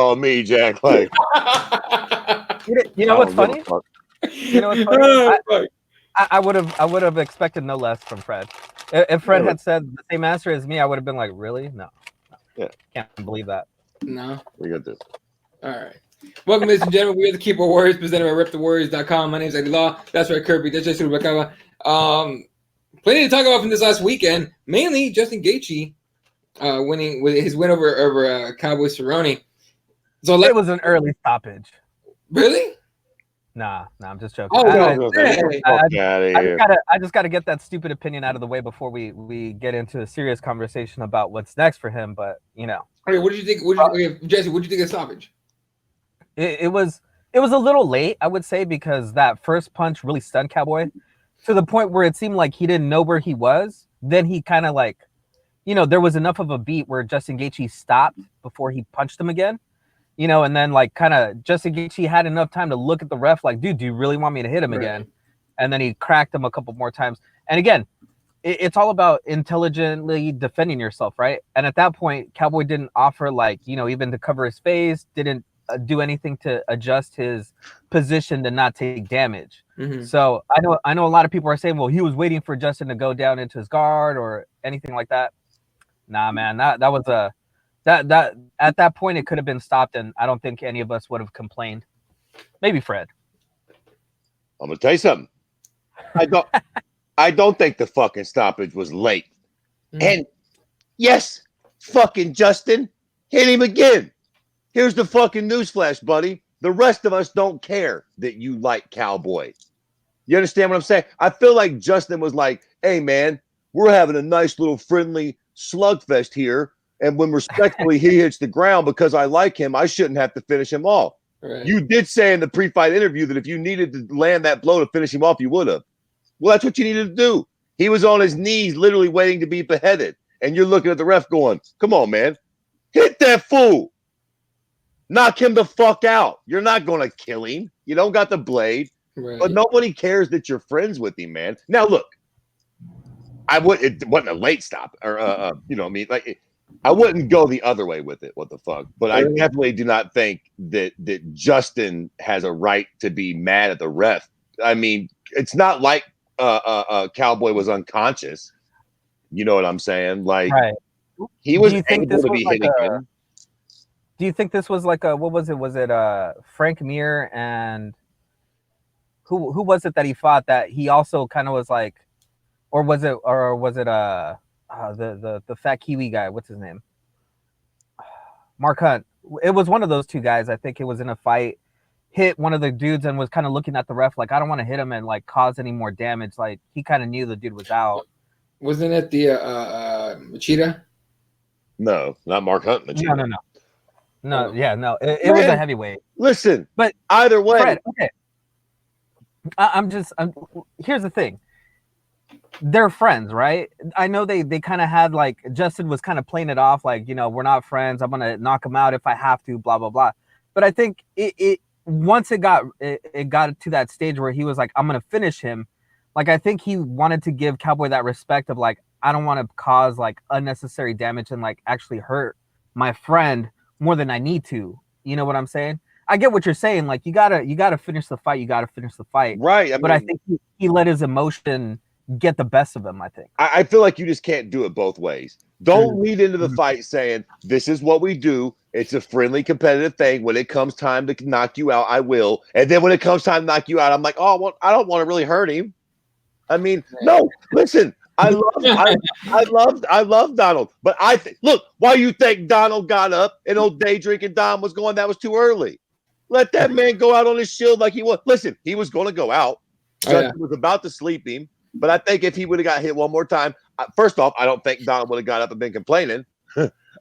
Oh, me, Jack. Like, You know what's funny? You know what's funny? I would have expected no less from Fred. If Fred had said the same answer as me, I would have been like, really? No. Yeah. Can't believe that. No. We got this. All right. Welcome, ladies and gentlemen. We are the Keyboard Warriors, presented by RepTheWarriors.com. My name is Eddie Law. That's right, Kirby. That's just Rebecca. Plenty to talk about from this last weekend. Mainly Justin Gaethje winning with his win over Cowboy Cerrone. So it was an early stoppage. Really? Nah, I'm just joking. Oh, I I just gotta get that stupid opinion out of the way before we get into a serious conversation about what's next for him. But you know, okay, what did you think? Jesse, what did you think of stoppage? It was a little late, I would say, because that first punch really stunned Cowboy to the point where it seemed like he didn't know where he was. Then he kind of like, you know, there was enough of a beat where Justin Gaethje stopped before he punched him again. You know, and then like kind of Justin Gaethje had enough time to look at the ref like, dude, do you really want me to hit him again? And then he cracked him a couple more times. And again, it's all about intelligently defending yourself, right? And at that point, Cowboy didn't offer like, you know, even to cover his face, didn't do anything to adjust his position to not take damage. Mm-hmm. So I know a lot of people are saying, well, he was waiting for Justin to go down into his guard or anything like that. Nah, man, that was a that at that point it could have been stopped, and I don't think any of us would have complained. Maybe Fred. I'm gonna tell you something. I don't think the fucking stoppage was late. And yes, fucking Justin, hit him again. Here's the fucking newsflash, buddy. The rest of us don't care that you like Cowboy. You understand what I'm saying? I feel like Justin was like, hey, man, we're having a nice little friendly slugfest here. And when respectfully he hits the ground because I like him, I shouldn't have to finish him off. Right. You did say in the pre-fight interview that if you needed to land that blow to finish him off, you would have. Well, that's what you needed to do. He was on his knees literally waiting to be beheaded. And you're looking at the ref going, come on, man. Hit that fool. Knock him the fuck out. You're not going to kill him. You don't got the blade. Right. But nobody cares that you're friends with him, man. Now, look. It wasn't a late stop. Or, you know what I mean? Like, I wouldn't go the other way with it. What the fuck? But I definitely do not think that Justin has a right to be mad at the ref. I mean, it's not like Cowboy was unconscious. You know what I'm saying? Like, he was able to be hitting him. Do you think this was like a, what was it? Was it Frank Mir and who was it that he fought that he also kind of was like, or was it the fat Kiwi guy? What's his name? Mark Hunt. It was one of those two guys. I think it was in a fight, hit one of the dudes and was kind of looking at the ref like, I don't want to hit him and like cause any more damage. Like he kind of knew the dude was out. Wasn't it the Machida? No, not Mark Hunt. Machida. No. It was a heavyweight. Listen, but either way, Fred, okay. Here's the thing. They're friends, right? I know they kind of had like Justin was kind of playing it off like, you know, we're not friends. I'm gonna knock him out if I have to, blah blah blah. But I think it once it got to that stage where he was like, I'm gonna finish him. Like I think he wanted to give Cowboy that respect of like, I don't want to cause like unnecessary damage and like actually hurt my friend more than I need to. You know what I'm saying? I get what you're saying. Like you gotta finish the fight. You gotta finish the fight. Right. I think he let his emotion get the best of him, I think. I feel like you just can't do it both ways. Don't lead into the fight saying, this is what we do. It's a friendly, competitive thing. When it comes time to knock you out, I will. And then when it comes time to knock you out, I'm like, oh, well, I don't want to really hurt him. I mean, no, listen, I love Donald. But look, why you think Donald got up and old day drinking Don was going, that was too early. Let that man go out on his shield like he was. Listen, he was going to go out. Justin was about to sleep him. But I think if he would have got hit one more time, first off, I don't think Donald would have got up and been complaining.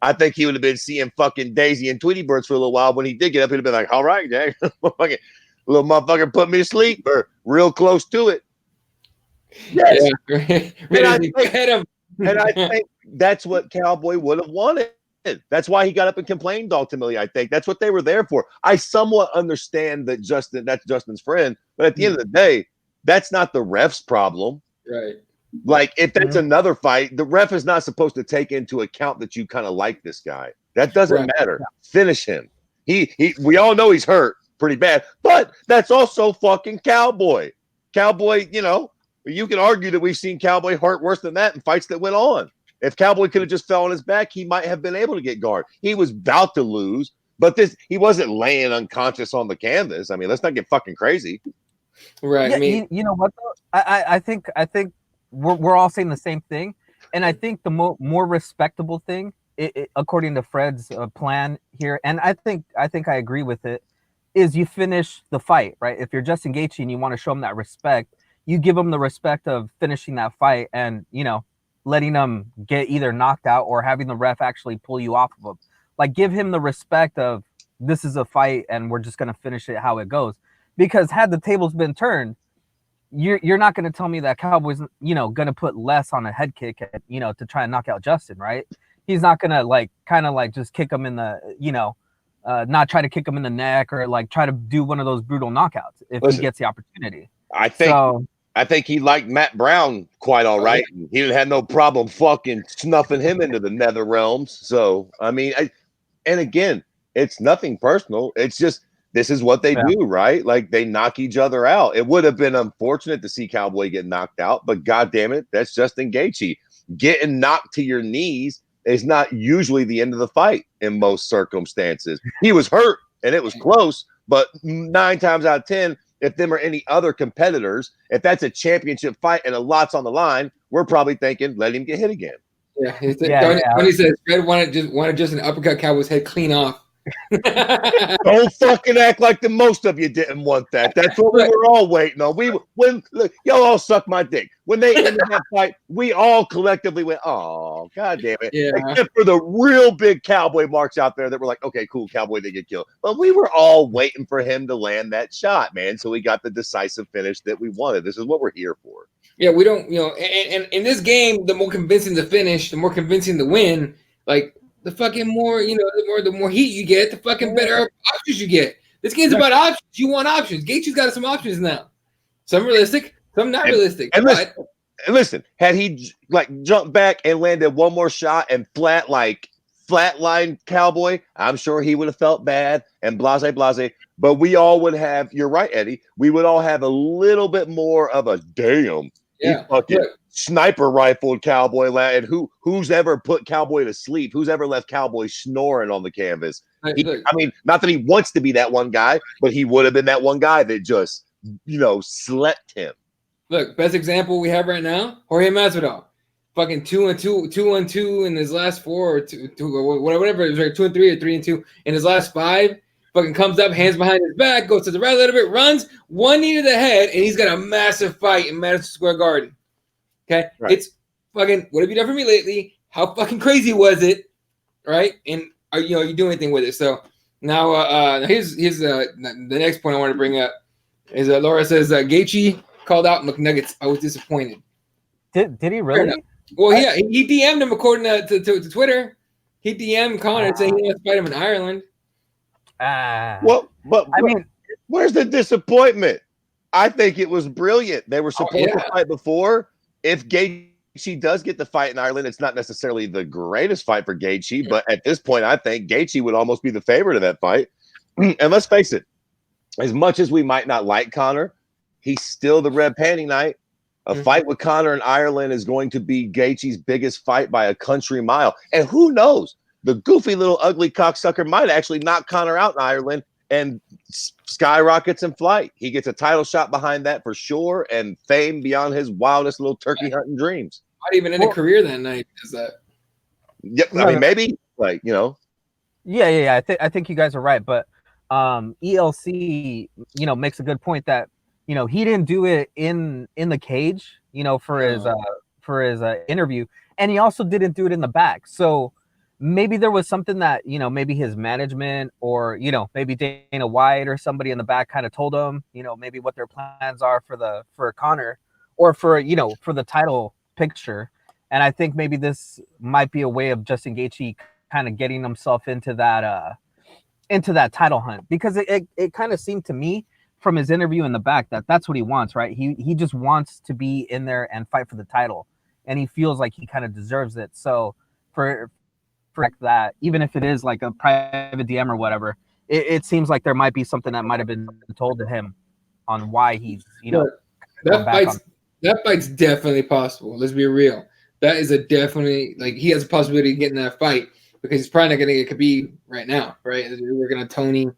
I think he would have been seeing fucking Daisy and Tweety Birds for a little while. When he did get up, he'd have been like, all right, Jack, little motherfucker put me to sleep or real close to it. Yes. Yeah. And I think that's what Cowboy would have wanted. That's why he got up and complained ultimately, I think. That's what they were there for. I somewhat understand that that's Justin's friend. But at the end of the day, that's not the ref's problem. Right. Like, if that's another fight, the ref is not supposed to take into account that you kind of like this guy. That doesn't matter. Finish him. We all know he's hurt pretty bad, but that's also fucking Cowboy. Cowboy, you can argue that we've seen Cowboy hurt worse than that in fights that went on. If Cowboy could have just fell on his back, he might have been able to get guard. He was about to lose, but he wasn't laying unconscious on the canvas. I mean, let's not get fucking crazy. Right. Yeah, I mean, you know what though? I think we're all saying the same thing, and I think the more respectable thing, according to Fred's plan here, and I think I agree with it, is you finish the fight, right? If you're Justin Gaethje and you want to show him that respect, you give him the respect of finishing that fight and, letting him get either knocked out or having the ref actually pull you off of him. Like, give him the respect of, this is a fight and we're just going to finish it how it goes. Because had the tables been turned, you're not going to tell me that Cowboy's, going to put less on a head kick, to try and knock out Justin, right? He's not going to just kick him in the, not try to kick him in the neck or try to do one of those brutal knockouts if he gets the opportunity. I think he liked Matt Brown quite all right. He didn't have no problem fucking snuffing him into the nether realms. So, I mean, and again, it's nothing personal. It's just, this is what they do, right? Like, they knock each other out. It would have been unfortunate to see Cowboy get knocked out, but goddamn it, that's Justin Gaethje. Getting knocked to your knees is not usually the end of the fight in most circumstances. He was hurt and it was close, but 9 times out of 10, if them or any other competitors, if that's a championship fight and a lot's on the line, we're probably thinking, let him get hit again. Tony says Fred wanted just an uppercut Cowboy's head clean off. Don't fucking act like the most of you didn't want that. That's what we were all waiting on. Look, y'all all suck my dick. When they ended that fight, we all collectively went, oh, god damn it. Yeah. Except for the real big Cowboy marks out there that were like, okay, cool, Cowboy didn't get killed. But we were all waiting for him to land that shot, man. So we got the decisive finish that we wanted. This is what we're here for. Yeah, we don't, and in this game, the more convincing the finish, the more convincing the win, the fucking more, the more heat you get, the fucking better options you get. This game's about options. You want options. Gaethje's got some options now. Some realistic, some not realistic. And listen, had he jumped back and landed one more shot and flatline Cowboy, I'm sure he would have felt bad and blase. But we all would have, you're right, Eddie, we would all have a little bit more of a damn. Yeah. He fucking sniper rifled Cowboy, and who's ever put Cowboy to sleep? Who's ever left Cowboy snoring on the canvas? I mean, not that he wants to be that one guy, but he would have been that one guy that just, slept him. Look, best example we have right now, Jorge Masvidal, fucking 2-2 in his last 4 or 2 or whatever. It was 2-3 or 3-2 in his last 5. Fucking comes up, hands behind his back, goes to the right a little bit, runs, one knee to the head, and he's got a massive fight in Madison Square Garden. Okay, right. It's fucking. What have you done for me lately? How fucking crazy was it? Right, and are you doing anything with it? So now, here's the next point I want to bring up is Laura says Gaethje called out McNuggets. I was disappointed. Did he really? Well, yeah, he DM'd him according to Twitter. He DM'd Connor saying he wants to fight him in Ireland. Well, but I mean, where's the disappointment? I think it was brilliant. They were supposed to fight before. If Gaethje does get the fight in Ireland, it's not necessarily the greatest fight for Gaethje, but at this point, I think Gaethje would almost be the favorite of that fight. And let's face it, as much as we might not like Connor, he's still the red panty knight. A fight with Connor in Ireland is going to be Gaethje's biggest fight by a country mile. And who knows? The goofy little ugly cocksucker might actually knock Connor out in Ireland and skyrockets in flight. He gets a title shot behind that for sure, and fame beyond his wildest little turkey hunting dreams. Not even in a career that night, is that? Yep, I mean, maybe Yeah. I think you guys are right, but ELC, makes a good point that he didn't do it in the cage, for his interview, and he also didn't do it in the back. So maybe there was something that, maybe his management or, maybe Dana White or somebody in the back kind of told him, maybe what their plans are for Connor or for the title picture. And I think maybe this might be a way of Justin Gaethje kind of getting himself into that title hunt, because it kind of seemed to me from his interview in the back that that's what he wants, right? He just wants to be in there and fight for the title, and he feels like he kind of deserves it. So for that, even if it is like a private DM or whatever, it seems like there might be something that might have been told to him on why he's, that fight's definitely possible. Let's be real. That is a definitely, like, he has a possibility of getting that fight because he's probably not going to get Khabib right now, right? We're going to Tony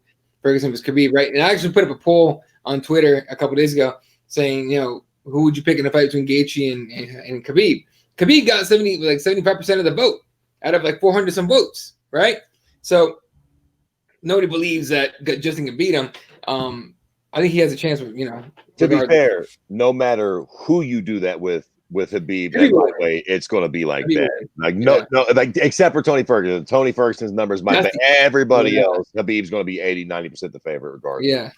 Ferguson was Khabib, right? And I actually put up a poll on Twitter a couple days ago saying, who would you pick in a fight between Gaethje and Khabib? Khabib got 75% of the vote out of like 400 some votes, right? So nobody believes that Justin can beat him. I think he has a chance with, To be fair, no matter who you do that with Khabib, way, it's going to be like that. Like no, like except for Tony Ferguson. Tony Ferguson's numbers might be everybody else. Khabib's going to be 80-90% the favorite regardless. Yeah,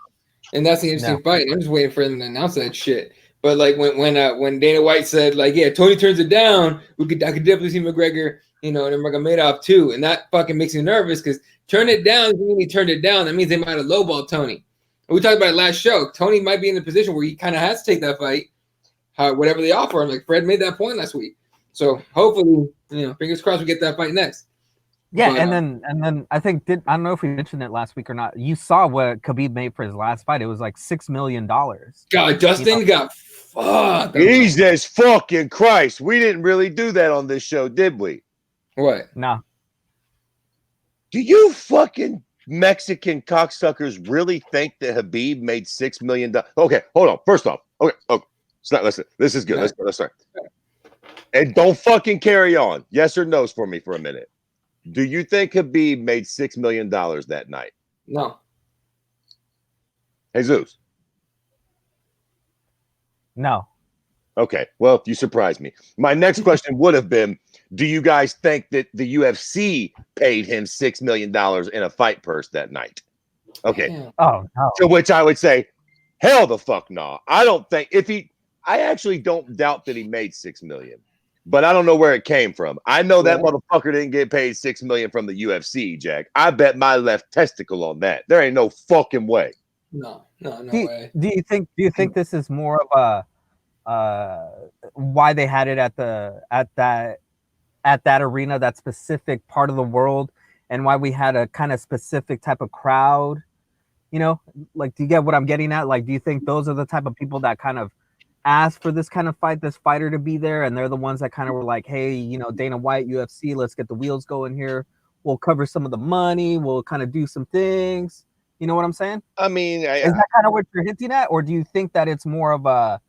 and that's the interesting fight. I'm just waiting for them to announce that shit. But like when Dana White said like, yeah, Tony turns it down, I could definitely see McGregor, and Nurmagomedov too, and that fucking makes me nervous because turn it down doesn't mean he turned it down. That means they might have lowballed Tony. And we talked about it last show. Tony might be in a position where he kind of has to take that fight, whatever they offer him. Like Fred made that point last week. So hopefully, fingers crossed we get that fight next. Yeah, but, and then I think I don't know if we mentioned it last week or not. You saw what Khabib made for his last fight. It was like $6 million. God, Dustin got fucked. Jesus fucking Christ. We didn't really do that on this show, did we? What? No. Do you fucking Mexican cocksuckers really think that Khabib made $6 million? Okay, hold on. First off, okay. Listen, this is good. Let's start. And don't fucking carry on. Yes or no's for me for a minute. Do you think Khabib made $6 million that night? No. Jesus. No. Okay. Well, you surprised me. My next question would have been, do you guys think that the UFC paid him $6 million in a fight purse that night? Okay. Yeah. Oh, no. To which I would say, hell the fuck no. I don't think I actually don't doubt that he made $6 million. But I don't know where it came from. I know that motherfucker didn't get paid $6 million from the UFC, Jack. I bet my left testicle on that. There ain't no fucking way. No way. Do you think this is more of a why they had it at that arena, that specific part of the world, and why we had a kind of specific type of crowd? Like, do you get what I'm getting at? Like, do you think those are the type of people that kind of asked for this kind of fight, this fighter to be there, and they're the ones that kind of were like, hey, Dana White, UFC, let's get the wheels going here. We'll cover some of the money. We'll kind of do some things. You know what I'm saying? I mean, is that kind of what you're hinting at, or do you think that it's more of a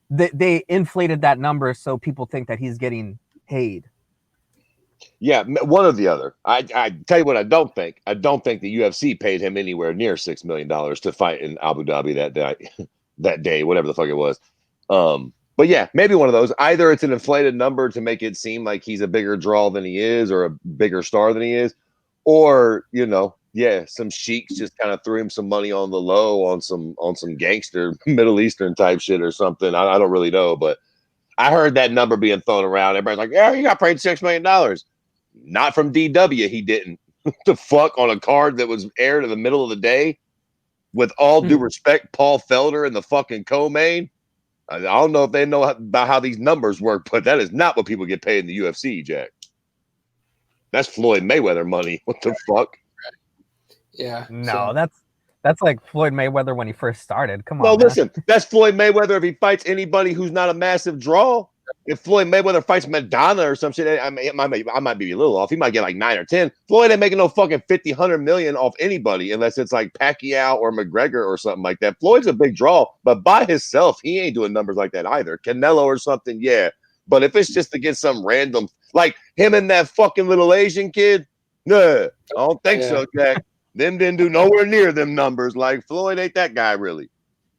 they inflated that number so people think that he's getting paid? Yeah, one or the other. I tell you what, I don't think. I don't think the UFC paid him anywhere near $6 million to fight in Abu Dhabi that day, whatever the fuck it was. But yeah, maybe one of those. Either it's an inflated number to make it seem like he's a bigger draw than he is, or a bigger star than he is, or some sheiks just kind of threw him some money on the low on some gangster Middle Eastern type shit or something. I don't really know, but I heard that number being thrown around. Everybody's like, yeah, he got paid $6 million. Not from DW, he didn't. The fuck, on a card that was aired in the middle of the day. With all due respect, Paul Felder and the fucking co-main. I don't know if they know about how these numbers work, but that is not what people get paid in the UFC, Jack. That's Floyd Mayweather money. What the fuck? Yeah. No, that's like Floyd Mayweather when he first started. Come on. Well, listen, that's Floyd Mayweather if he fights anybody who's not a massive draw. If Floyd Mayweather fights Madonna or some shit, I might be a little off. He might get like 9 or 10. Floyd ain't making no fucking 50, 100 million off anybody unless it's like Pacquiao or McGregor or something like that. Floyd's a big draw, but by himself, he ain't doing numbers like that either. Canelo or something, yeah. But if it's just to get some random, like him and that fucking little Asian kid, nah, I don't think so, Jack. Them didn't do nowhere near them numbers. Like Floyd ain't that guy really.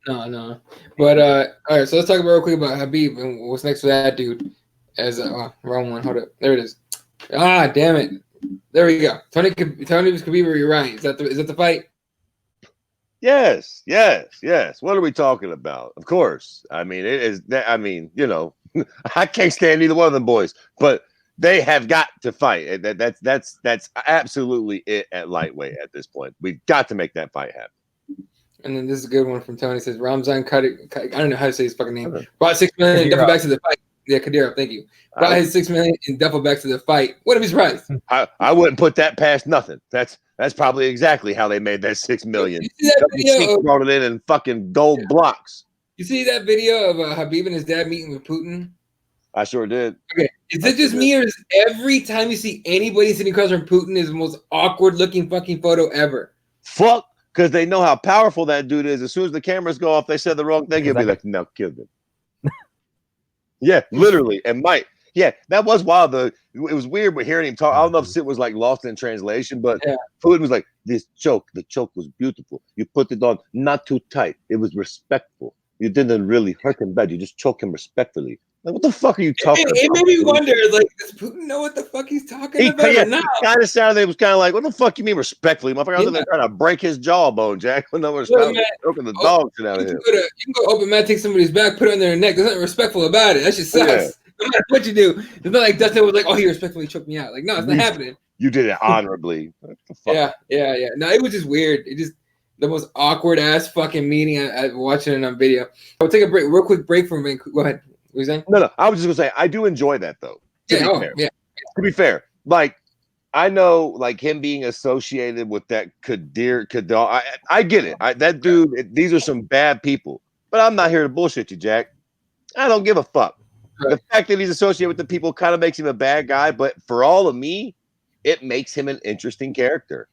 No. But all right, so let's talk about real quick about Khabib and what's next for that dude. As wrong one. Hold up. There it is. Ah, damn it. There we go. Tony was Khabib, you're right. Is that the fight? Yes. What are we talking about? Of course. I mean, it is that. I mean, I can't stand either one of them boys, but they have got to fight. That's absolutely it at lightweight at this point. We've got to make that fight happen. And then this is a good one from Tony. It says Ramzan cut. I don't know how to say his fucking name. Brought $6 million and Duffee back to the fight. Yeah, Kadyrov, thank you. Brought his $6 million in duffel bags to the fight. Wouldn't be surprised. I wouldn't put that past nothing. That's probably exactly how they made that $6 million. You see that video? Brought it in fucking gold blocks. You see that video of Habib and his dad meeting with Putin? I sure did. Okay, is it just me, or is every time you see anybody sitting across from Putin is the most awkward looking fucking photo ever? Fuck, because they know how powerful that dude is. As soon as the cameras go off, they said the wrong thing. He'll be like, "No, kill them." Yeah, literally. And Mike, yeah, that was wild. It was weird, but hearing him talk, I don't know if it was like lost in translation, but Putin was like, the choke was beautiful. You put it on not too tight. It was respectful. You didn't really hurt him bad. You just choke him respectfully. Like, what the fuck are you talking about? It made me wonder, like, does Putin know what the fuck he's talking about or not? Kind of sounded, it was kind of like, what the fuck you mean respectfully? Motherfucker, I was there trying to break his jawbone, Jack. No respect. Choking the dog shit out of him. You can go open mat, take somebody's back, put it on their neck. There's nothing respectful about it. That shit sucks. Yeah. No matter what you do. It's not like Dustin was like, oh, he respectfully choked me out. Like, no, it's not happening. You did it honorably. Yeah. No, it was just weird. It just the most awkward ass fucking meeting I watching it on video. I'll take a break, real quick break from Vancouver. Go ahead. What were you saying? No. I was just gonna say I do enjoy that though. To be fair, like I know, like him being associated with that Kadyrov. I get it. That dude. These are some bad people, but I'm not here to bullshit you, Jack. I don't give a fuck. Right. The fact that he's associated with the people kind of makes him a bad guy, but for all of me, it makes him an interesting character.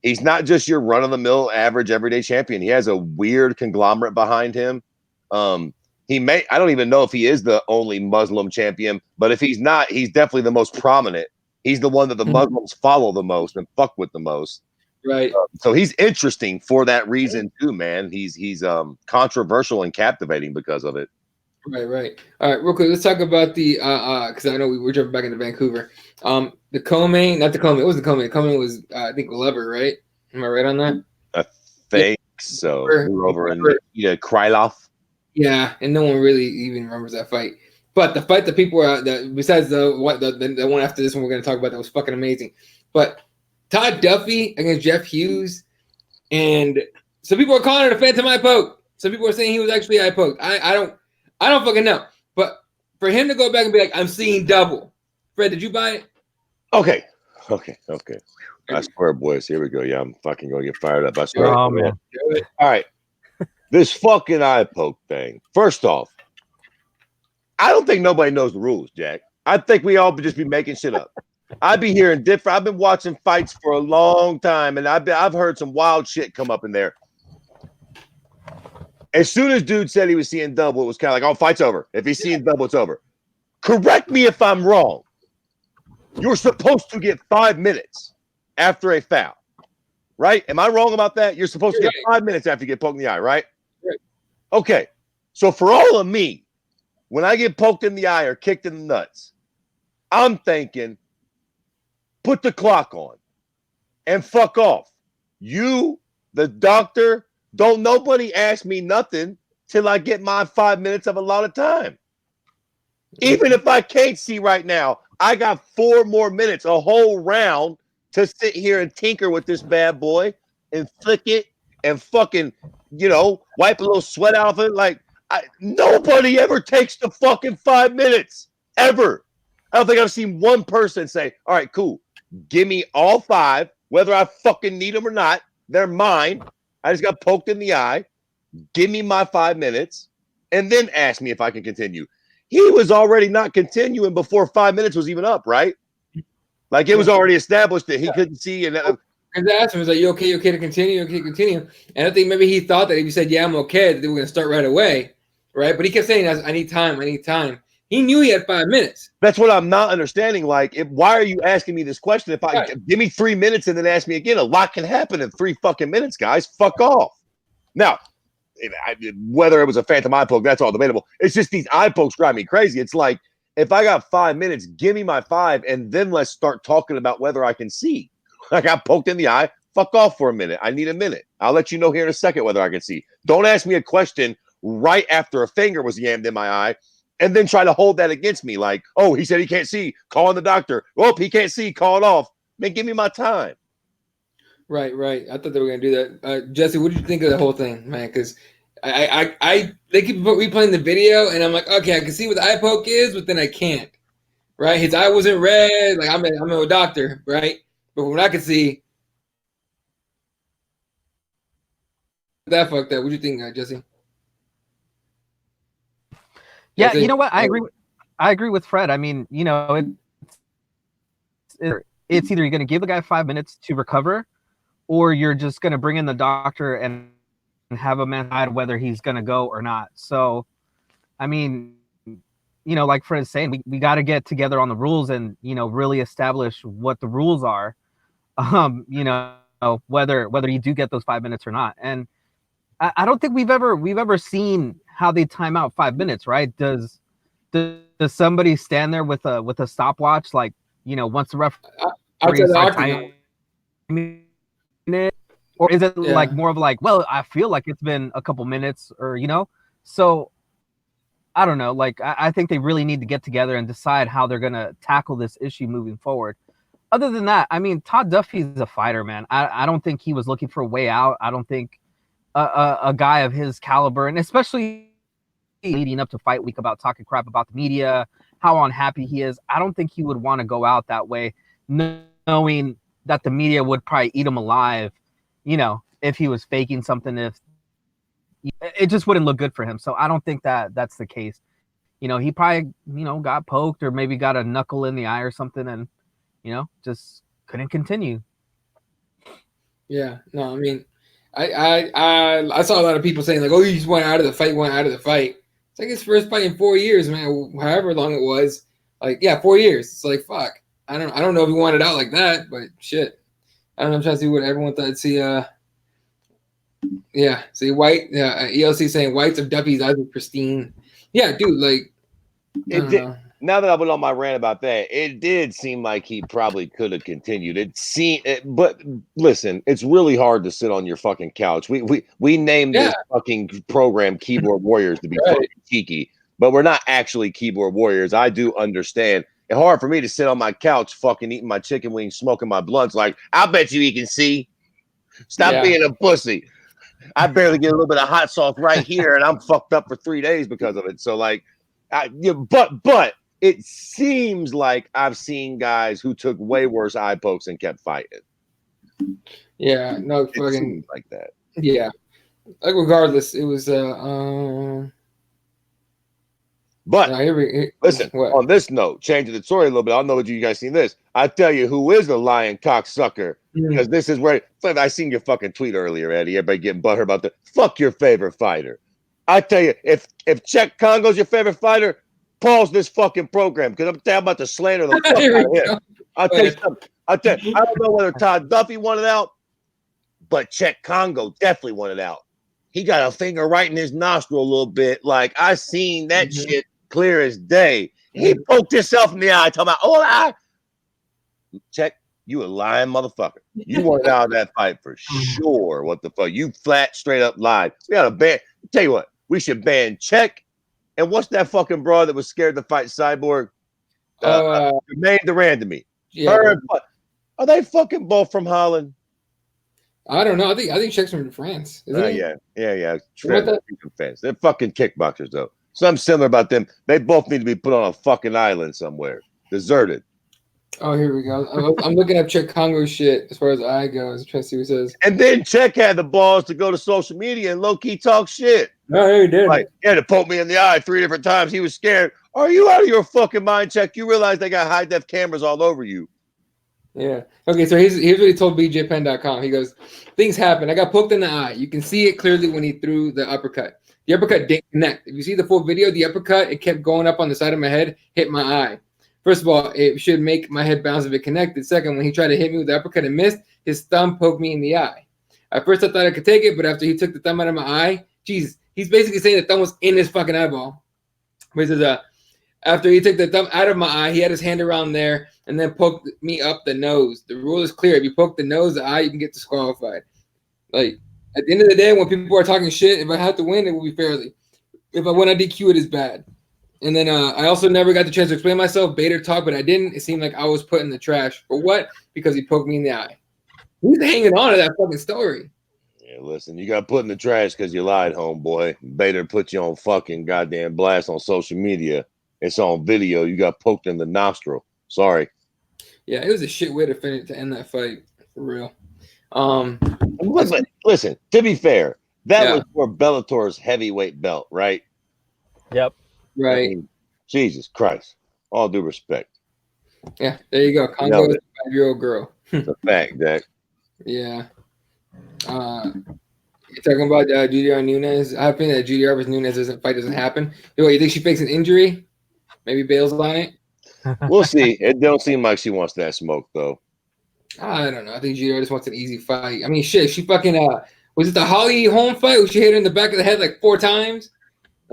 He's not just your run-of-the-mill, average, everyday champion. He has a weird conglomerate behind him. I don't even know if he is the only Muslim champion, but if he's not, he's definitely the most prominent. He's the one that the Muslims follow the most and fuck with the most. Right. So he's interesting for that reason too, man. He's controversial and captivating because of it. Right. All right, real quick, let's talk about the because I know we were jumping back into Vancouver. The co-main, not the co-main. It wasn't the co-main. The co-main was I think Glover, right? Am I right on that? I think so. We were over in Krylov. Yeah, and no one really even remembers that fight. But the fight that people were besides the one after this one we're going to talk about that was fucking amazing. But Todd Duffee against Jeff Hughes, and some people are calling it a phantom eye poke. Some people are saying he was actually eye poked. I don't fucking know. But for him to go back and be like, I'm seeing double. Fred, did you buy it? Okay. I swear, boys. Here we go. Yeah, I'm fucking going to get fired up. I swear. Oh, man. All right. This fucking eye poke thing. First off, I don't think nobody knows the rules, Jack. I think we all just be making shit up. I'd be hearing different. I've been watching fights for a long time, and I've heard some wild shit come up in there. As soon as dude said he was seeing double, it was kind of like, oh, fight's over. If he's seeing double, it's over. Correct me if I'm wrong. You're supposed to get 5 minutes after a foul, right? Am I wrong about that? You're supposed to get 5 minutes after you get poked in the eye, right? Right. Okay. So for all of me, when I get poked in the eye or kicked in the nuts, I'm thinking, put the clock on and fuck off. You, the doctor, don't nobody ask me nothing till I get my 5 minutes of a lot of time. Even if I can't see right now, I got 4 more minutes, a whole round to sit here and tinker with this bad boy and flick it and fucking, wipe a little sweat out of it. Like, nobody ever takes the fucking 5 minutes, ever. I don't think I've seen one person say, all right, cool. Give me all 5, whether I fucking need them or not. They're mine. I just got poked in the eye. Give me my 5 minutes and then ask me if I can continue. He was already not continuing before 5 minutes was even up, right? Like it was already established that he couldn't see. And because I asked him, he was like, you okay to continue? Okay to continue? And I think maybe he thought that if you said, yeah, I'm okay, that they were going to start right away, right? But he kept saying, I need time. He knew he had 5 minutes. That's what I'm not understanding. Like, why are you asking me this question? If I give me 3 minutes and then ask me again, a lot can happen in 3 fucking minutes, guys. Fuck off. Now, whether it was a phantom eye poke, that's all debatable. It's just these eye pokes drive me crazy. It's like, if I got 5 minutes, give me my 5, and then let's start talking about whether I can see. I got poked in the eye. Fuck off for a minute. I need a minute. I'll let you know here in a second whether I can see. Don't ask me a question right after a finger was yammed in my eye and then try to hold that against me. Like, oh, he said he can't see. Call in the doctor. Oh, he can't see. Call it off. Man, give me my time. Right. I thought they were going to do that. Jesse, what did you think of the whole thing, man? Because They keep replaying the video, and I'm like, okay, I can see what the eye poke is, but then I can't. Right? His eye wasn't red. Like I'm a doctor, right? But from what I could see, that fucked up. What do you think, Jesse? Yeah, you know what? I agree with Fred. I mean, you know, it's either you're going to give the guy 5 minutes to recover, or you're just going to bring in the doctor and have him decide whether he's going to go or not. So, I mean, you know, like Fred's saying, we got to get together on the rules and, you know, really establish what the rules are. You know, whether you do get those 5 minutes or not. And I don't think we've ever seen how they time out 5 minutes, right? Does somebody stand there with a stopwatch, like, you know, once the referee starts timing it, or is it like more of like, well, I feel like it's been a couple minutes, or, you know? So I don't know. Like, I think they really need to get together and decide how they're gonna tackle this issue moving forward. Other than that, I mean, Todd Duffee is a fighter, man. I don't think he was looking for a way out. I don't think a guy of his caliber, and especially leading up to fight week, about talking crap about the media, how unhappy he is, I don't think he would want to go out that way, knowing that the media would probably eat him alive, you know, if he was faking something. If it just wouldn't look good for him. So I don't think that's the case. You know, he probably, you know, got poked or maybe got a knuckle in the eye or something, and, you know, just couldn't continue. Yeah, no, I mean, I saw a lot of people saying like, oh, he just went out of the fight. It's like his first fight in 4 years, man. However long it was, like, yeah, 4 years. It's like, fuck. I don't know if he wanted out like that, but shit. I don't know. I'm trying to see what everyone thought. See White. ELC saying Whites of Duffee's eyes are pristine. Yeah, dude. Like, now that I went on my rant about that, it did seem like he probably could have continued. But listen, it's really hard to sit on your fucking couch. We named this fucking program Keyboard Warriors to be fucking cheeky, but we're not actually keyboard warriors. I do understand. It's hard for me to sit on my couch fucking eating my chicken wings, smoking my blunts. Like, I bet you he can see. Stop being a pussy. I barely get a little bit of hot sauce right here, and I'm fucked up for 3 days because of it. So, like, but it seems like I've seen guys who took way worse eye pokes and kept fighting. Yeah, no, it fucking seems like that. Yeah, like, regardless, it was But listen, what? On this note, changing the story a little bit, I don't know if you guys seen this. I tell you who is a lying cocksucker, because this is where I seen your fucking tweet earlier, Eddie. Everybody getting butthurt about the fuck your favorite fighter. I tell you, if Czech Congo's your favorite fighter, pause this fucking program, because I'm about to slander the fuck out of him. I'll tell you something. I don't know whether Todd Duffee wanted out, but Czech Congo definitely wanted out. He got a finger right in his nostril a little bit. Like, I seen that shit clear as day. He poked himself in the eye, talking about, oh, Czech, you a lying motherfucker. You wanted out of that fight for sure. What the fuck? You flat, straight up lied. We got to ban. Tell you what, we should ban Czech. And what's that fucking broad that was scared to fight Cyborg? Jermaine Durandamy. Yeah, are they fucking both from Holland? I don't know. I think Czech's from France. Isn't it? Yeah. Fans. They're fucking kickboxers, though. Something similar about them. They both need to be put on a fucking island somewhere, deserted. Oh, here we go. I'm looking up Czech Congo shit as far as I goes. I'm trying to see what it says. And then Czech had the balls to go to social media and low key talk shit. No, he did. Like, he had to poke me in the eye 3 different times. He was scared. Are you out of your fucking mind, Czech? You realize they got high def cameras all over you. Yeah. Okay, so here's what he told BJPen.com. He goes, things happen. I got poked in the eye. You can see it clearly when he threw the uppercut. The uppercut didn't connect. If you see the full video, the uppercut, it kept going up on the side of my head, hit my eye. First of all, it should make my head bounce if it connected. Second, when he tried to hit me with the uppercut and missed, his thumb poked me in the eye. At first, I thought I could take it, but after he took the thumb out of my eye, he's basically saying the thumb was in his fucking eyeball. But he says, after he took the thumb out of my eye, he had his hand around there and then poked me up the nose. The rule is clear. If you poke the nose, the eye, you can get disqualified. Like, at the end of the day, when people are talking shit, if I have to win, it will be fairly. If I win on DQ, it is bad. And then I also never got the chance to explain myself, Bader talk, but I didn't. It seemed like I was put in the trash. For what? Because he poked me in the eye. He's hanging on to that fucking story. Yeah, listen, you got put in the trash because you lied, homeboy. Bader put you on fucking goddamn blast on social media. It's on video. You got poked in the nostril. Sorry. Yeah, it was a shit way to end that fight for real. Listen, to be fair, that Yeah. was for Bellator's heavyweight belt, right? Yep. Right. I mean, Jesus Christ. All due respect. Yeah, there you go. Congo is a 5-year-old girl. It's a fact, Dak. Yeah. You're talking about GDR Nunes. I think that GDR versus Nunes doesn't happen. You think she fakes an injury? Maybe bails on it? We'll see. It don't seem like she wants that smoke, though. I don't know. I think GDR just wants an easy fight. I mean, shit. She fucking was it the Holly Holm fight where she hit her in the back of the head like 4 times?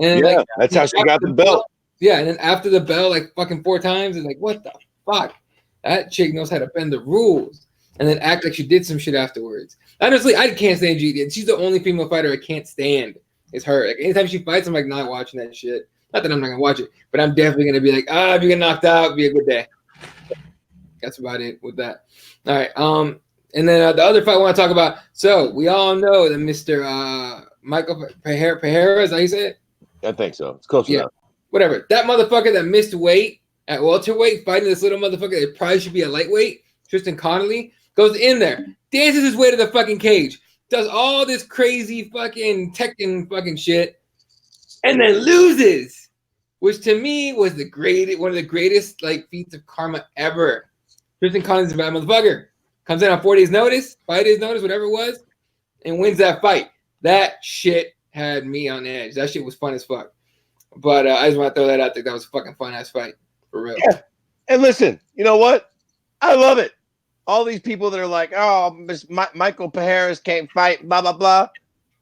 And yeah, that's how she got the belt. Yeah, and then after the bell, like fucking 4 times, it's like, what the fuck? That chick knows how to bend the rules and then act like she did some shit afterwards. Honestly, I can't stand GD. She's the only female fighter I can't stand. Is her. Like anytime she fights, I'm like not watching that shit. Not that I'm not gonna watch it, but I'm definitely gonna be like, if you get knocked out, be a good day. That's about it with that. All right. And then the other fight I want to talk about. So we all know that Mr. Michael Pereira, is that how you say it? I think so. It's close enough. Whatever. That motherfucker that missed weight at welterweight, fighting this little motherfucker that probably should be a lightweight, Tristan Connolly, goes in there, dances his way to the fucking cage, does all this crazy fucking Tekken fucking shit, and then loses, which to me was one of the greatest like feats of karma ever. Tristan Connolly's a bad motherfucker. Comes in on 4 days notice, 5 days notice, whatever it was, and wins that fight. That shit had me on edge. That shit was fun as fuck. But I just want to throw that out there. That was a fucking fun ass fight for real. Yeah. And listen, you know what? I love it. All these people that are like, Michael Pereira can't fight, blah, blah, blah.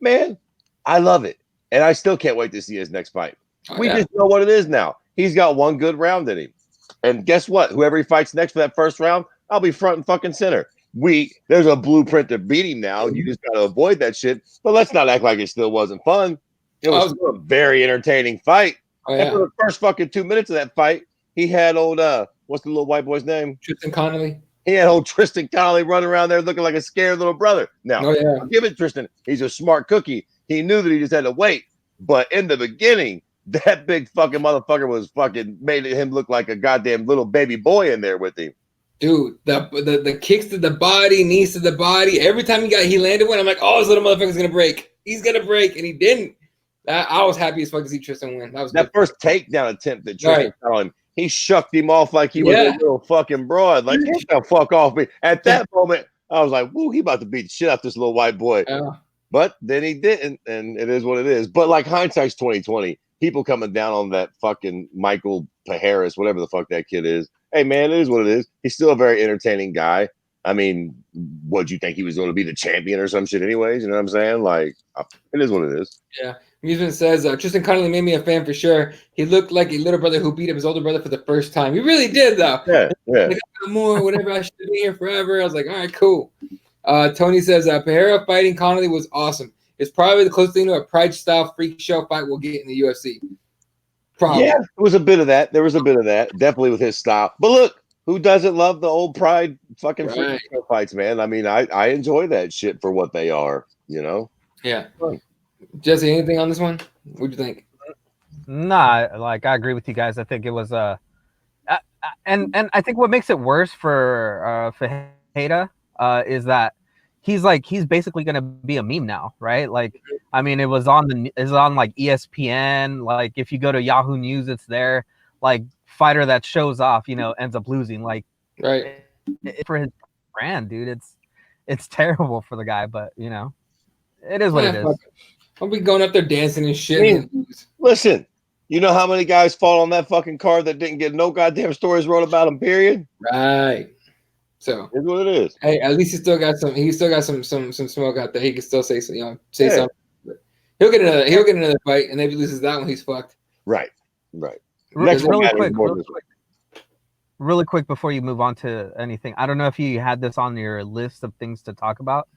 Man, I love it. And I still can't wait to see his next fight. We just know what it is now. He's got one good round in him. And guess what? Whoever he fights next for that first round, I'll be front and fucking center. There's a blueprint to beat him now. You just got to avoid that shit. But let's not act like it still wasn't fun. It was still a very entertaining fight. And for the first fucking 2 minutes of that fight, he had old, what's the little white boy's name? Tristan Connolly. He had old Tristan Connolly running around there looking like a scared little brother. Now, I'll give it Tristan. He's a smart cookie. He knew that he just had to wait. But in the beginning, that big fucking motherfucker was fucking made him look like a goddamn little baby boy in there with him. Dude, the kicks to the body, knees to the body. Every time he landed one, I'm like, this little motherfucker's gonna break. He's gonna break, and he didn't. I was happy as fuck to see Tristan win. That first takedown attempt that Tristan got him, he shucked him off like he was a little fucking broad. Like, get the fuck off me. At that moment, I was like, woo, he about to beat the shit out this little white boy. But then he didn't, and it is what it is. But like hindsight's 2020. People coming down on that fucking Michael Pereira, whatever the fuck that kid is. Hey man, it is what it is. He's still a very entertaining guy. I mean, what'd you think he was going to be the champion or some shit anyways? You know what I'm saying? Like, it is what it is. Yeah. Musement says, Tristan Connolly made me a fan for sure. He looked like a little brother who beat up his older brother for the first time. He really did, though. Yeah. Like, more, whatever, I should be here forever. I was like, all right, cool. Tony says, Pereira fighting Connolly was awesome. It's probably the closest thing to a Pride-style freak show fight we'll get in the UFC. Probably. Yeah, there was a bit of that. Definitely with his style. But look, who doesn't love the old Pride fucking freak show fights, man? I mean, I enjoy that shit for what they are, you know? Yeah. Jesse, anything on this one? What'd you think? Nah, like I agree with you guys. I think it was and I think what makes it worse for Fajeda is that he's basically gonna be a meme now, right? Like, I mean, it's on like ESPN. Like, if you go to Yahoo News, it's there. Like, fighter that shows off, ends up losing. Like, for his brand, dude, it's terrible for the guy. But it is what it is. I'll be going up there dancing and shit. I mean, listen, you know how many guys fought on that fucking card that didn't get no goddamn stories wrote about them, period? Right. So it's what it is. Hey, at least he still got some smoke out there. He can still say something. But he'll get another fight, and if he loses that one, he's fucked. Right. Next really quick before you move on to anything. I don't know if you had this on your list of things to talk about,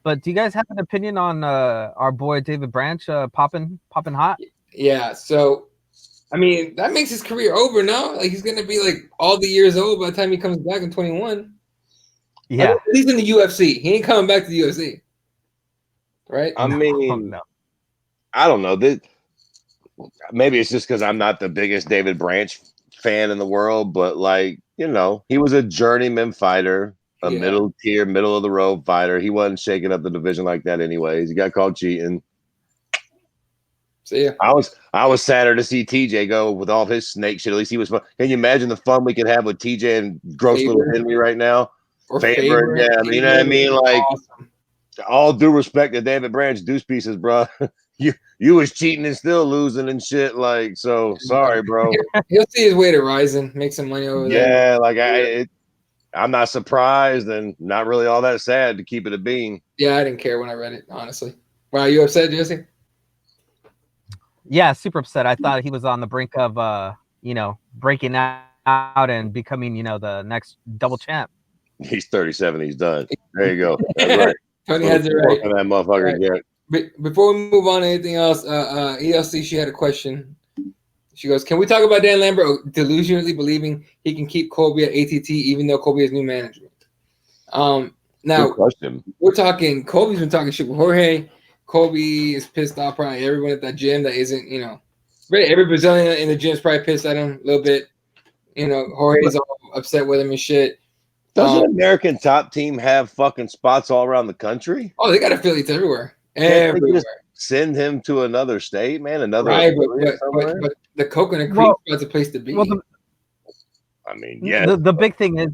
but do you guys have an opinion on our boy David Branch popping hot? Yeah. So, I mean, that makes his career over now. Like, he's gonna be like all the years old by the time he comes back in 21. Yeah. At least in the UFC, he ain't coming back to the UFC. right? I mean, no. I don't know. Maybe it's just because I'm not the biggest David Branch fan in the world, but like, he was a journeyman fighter, a middle tier, middle of the road fighter. He wasn't shaking up the division like that anyways. He got called cheating. See ya. I was sadder to see TJ go with all his snake shit. At least he was fun. Can you imagine the fun we could have with TJ and gross little Henry right now? Or Favorite, yeah. I mean, you know what I mean? Like, awesome. all due respect to David Branch deuce pieces, bro. You was cheating and still losing and shit. Like, so sorry, bro. He'll see his way to rising, make some money over there. Yeah, like I'm not surprised and not really all that sad to keep it a bean. Yeah, I didn't care when I read it, honestly. Wow, you upset, Jesse? Yeah, super upset. I thought he was on the brink of breaking out and becoming, the next double champ. He's 37. He's done. There you go. That's right. Tony has it right. That motherfucker. Right. Before we move on to anything else, ELC, she had a question. She goes, "Can we talk about Dan Lambert delusionally believing he can keep Colby at ATT even though Colby has new management?" Now we're talking. Colby's been talking shit with Jorge. Colby is pissed off. Probably everyone at that gym that isn't, every Brazilian in the gym is probably pissed at him a little bit. Jorge's all upset with him and shit. Doesn't American Top Team have fucking spots all around the country? Oh, they got affiliates everywhere. Just send him to another state, man. But the Coconut Creek is a place to be. Well, I mean, yeah. The big thing is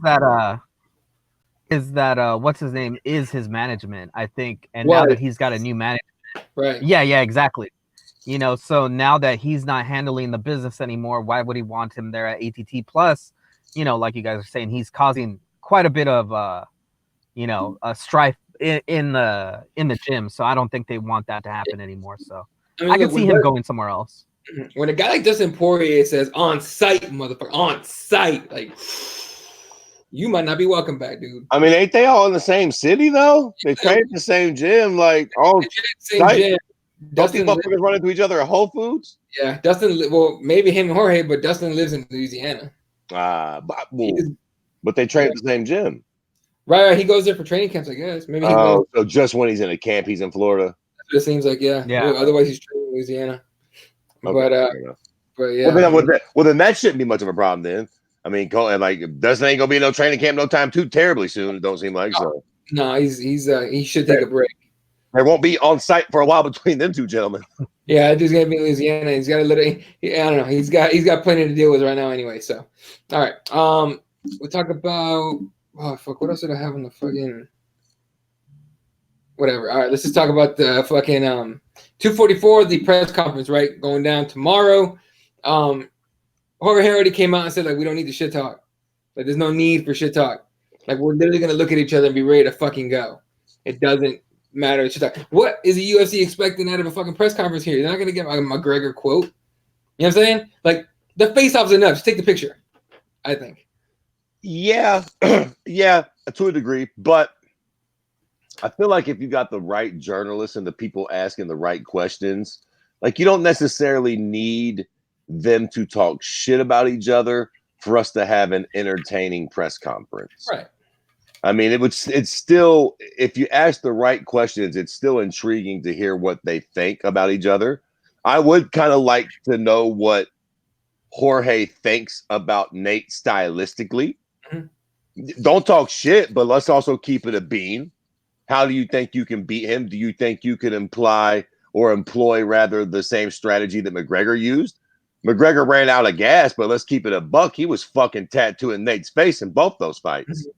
that what's his name is his management, I think, and now that he's got a new management, right? Yeah, exactly. So now that he's not handling the business anymore, why would he want him there at ATT? Plus, like you guys are saying, he's causing quite a bit of a strife in the gym. So I don't think they want that to happen anymore. So I can see him going somewhere else. When a guy like Dustin Poirier says on site, motherfucker, on site, like, you might not be welcome back, dude. I mean, ain't they all in the same city though? They train at the same gym, like all same gym. Don't these motherfuckers run into each other at Whole Foods? Yeah, Dustin. Well, maybe him and Jorge, but Dustin lives in Louisiana. But they train at the same gym. Right, he goes there for training camps, I guess. Maybe. So just when he's in a camp, he's in Florida. That's what it seems like, yeah. Otherwise, he's training in Louisiana. Okay, but yeah. Well, then that shouldn't be much of a problem then. I mean, like Dustin ain't gonna be no training camp no time too terribly soon. It don't seem like so. No, he should take a break. There won't be on site for a while between them two gentlemen. Yeah, dude's gonna be in Louisiana. He's got a little. I don't know. He's got plenty to deal with right now anyway. So, all right. We talk about. Oh fuck! What else did I have on the fucking? Whatever. All right, let's just talk about the fucking 244, the press conference, right? Going down tomorrow. Jorge already came out and said, like, we don't need the shit talk. Like, there's no need for shit talk. Like, we're literally gonna look at each other and be ready to fucking go. It doesn't matter. Shit talk. What is the UFC expecting out of a fucking press conference here? They're not gonna get a McGregor quote. You know what I'm saying? Like, the face-off's enough. Just take the picture, I think. Yeah, yeah, to a degree, but I feel like if you got the right journalists and the people asking the right questions, like you don't necessarily need them to talk shit about each other for us to have an entertaining press conference. Right. I mean, it's still, if you ask the right questions, it's still intriguing to hear what they think about each other. I would kind of like to know what Jorge thinks about Nate stylistically. Mm-hmm. Don't talk shit, but let's also keep it a bean. How do you think you can beat him? Do you think you can employ rather the same strategy that McGregor used? McGregor ran out of gas, but let's keep it a buck. He was fucking tattooing Nate's face in both those fights.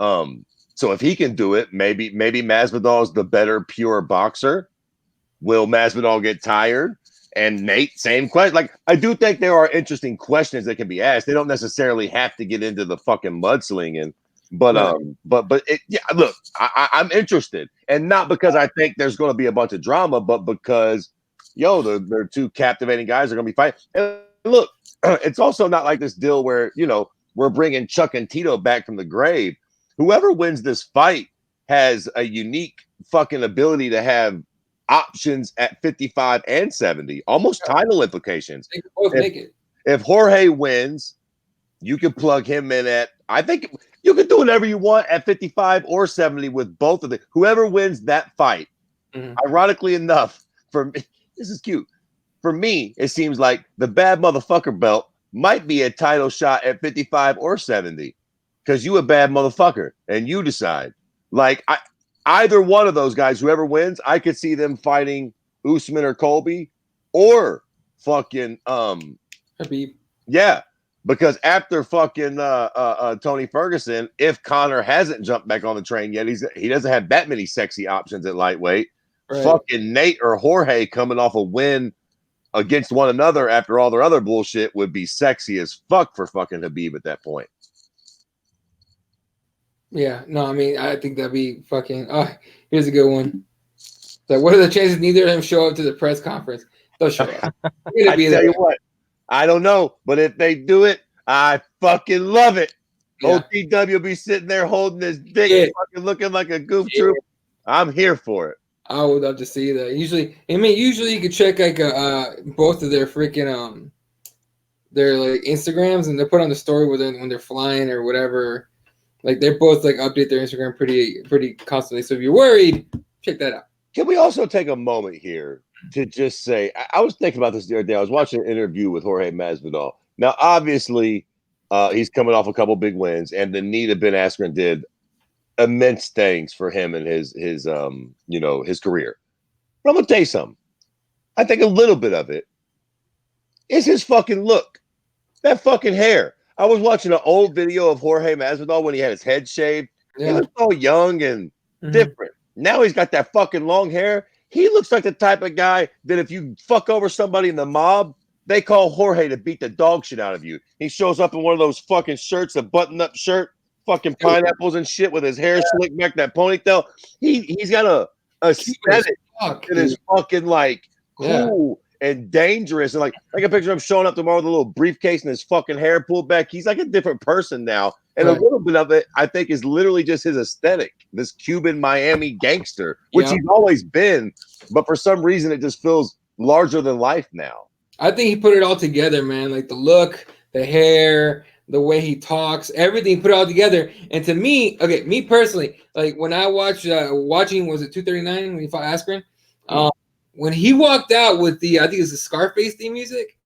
Mm-hmm. So if he can do it, maybe Masvidal is the better pure boxer. Will Masvidal get tired? And Nate, same question. Like, I do think there are interesting questions that can be asked. They don't necessarily have to get into the fucking mudslinging, but look, I'm interested, and not because I think there's going to be a bunch of drama, but because they're two captivating guys that are going to be fighting. And look, it's also not like this deal where we're bringing Chuck and Tito back from the grave. Whoever wins this fight has a unique fucking ability to have options at 55 and 70, almost title implications. They can both make it. If Jorge wins, you can plug him in at, I think you can do whatever you want at 55 or 70 with both of them. Whoever wins that fight Ironically enough, for me, this is cute. For me, it seems like the bad motherfucker belt might be a title shot at 55 or 70 because you a bad motherfucker and you decide. Like either one of those guys, whoever wins, I could see them fighting Usman or Colby or fucking Habib. Yeah, because after fucking Tony Ferguson, if Connor hasn't jumped back on the train yet, he doesn't have that many sexy options at lightweight. Right. Fucking Nate or Jorge coming off a win against one another after all their other bullshit would be sexy as fuck for fucking Habib at that point. Yeah, no, I mean, I think that'd be fucking. Oh, here's a good one. So, what are the chances neither of them show up to the press conference? They'll show up. I tell you what, I don't know, but if they do it, I fucking love it. Yeah. OTW will be sitting there holding his dick, fucking looking like a goof troop. I'm here for it. I would love to see that. Usually you could check like both of their freaking their like Instagrams, and they put on the story when they're flying or whatever. Like they're both like update their Instagram pretty constantly. So if you're worried, check that out. Can we also take a moment here to just say, I was thinking about this the other day. I was watching an interview with Jorge Masvidal. Now, obviously, he's coming off a couple big wins, and the knee to Ben Askren did immense things for him and his career. But I'm gonna tell you something. I think a little bit of it is his fucking look. That fucking hair. I was watching an old video of Jorge Masvidal when he had his head shaved. Yeah. He looked all young and different. Now he's got that fucking long hair. He looks like the type of guy that if you fuck over somebody in the mob, they call Jorge to beat the dog shit out of you. He shows up in one of those fucking shirts, a button-up shirt, fucking pineapples and shit with his hair slicked back, that ponytail. He's got a aesthetic that is fucking like cool and dangerous. And like a picture of him showing up tomorrow with a little briefcase and his fucking hair pulled back. He's like a different person now. And a little bit of it, I think, is literally just his aesthetic, this Cuban Miami gangster, which he's always been. But for some reason, it just feels larger than life now. I think he put it all together, man. Like the look, the hair, the way he talks, everything, put it all together. And to me, me personally, like when I watched, was it 239 when he fought Askren? When he walked out with I think it's the Scarface theme music,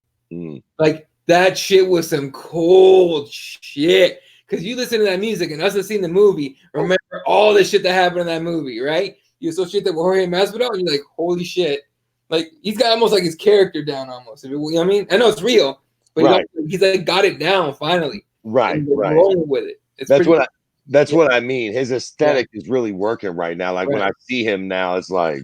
like that shit was some cold shit. Because you listen to that music and us have seen the movie, remember all the shit that happened in that movie, right? You associate that with Jorge Masvidal, and you're like, holy shit. Like, he's got almost like his character down almost. You know what I mean? I know it's real, but he's like got it down finally. Right. Rolling with it. That's what I mean. His aesthetic is really working right now. Like when I see him now, it's like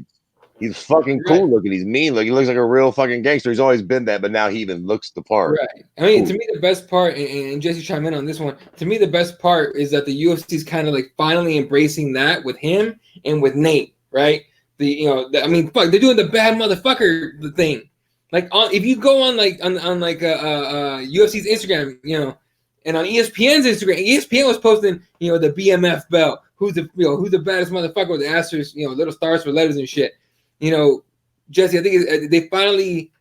he's fucking cool looking. He's mean looking. He looks like a real fucking gangster. He's always been that, but now he even looks the part. Right. I mean, to me, the best part, and Jesse chime in on this one. To me, the best part is that the UFC is kind of like finally embracing that with him and with Nate. Right. Fuck, they're doing the bad motherfucker thing. Like, if you go on UFC's Instagram, and on ESPN's Instagram, ESPN was posting, the BMF belt. Who's the baddest motherfucker with the asterisks, little stars for letters and shit. Jesse, I think they finally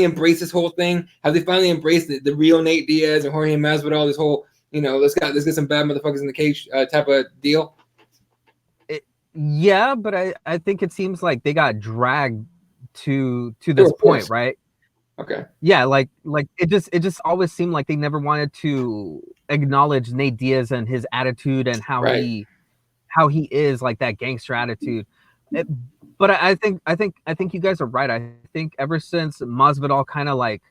embraced this whole thing? Have they finally embraced the real Nate Diaz and Jorge Masvidal? This whole, let's get some bad motherfuckers in the cage type of deal. Yeah, but I think it seems like they got dragged to this point, right? Okay. Yeah, like it just always seemed like they never wanted to acknowledge Nate Diaz and his attitude and how he is, like that gangster attitude. But I think you guys are right. I think ever since Masvidal kind of like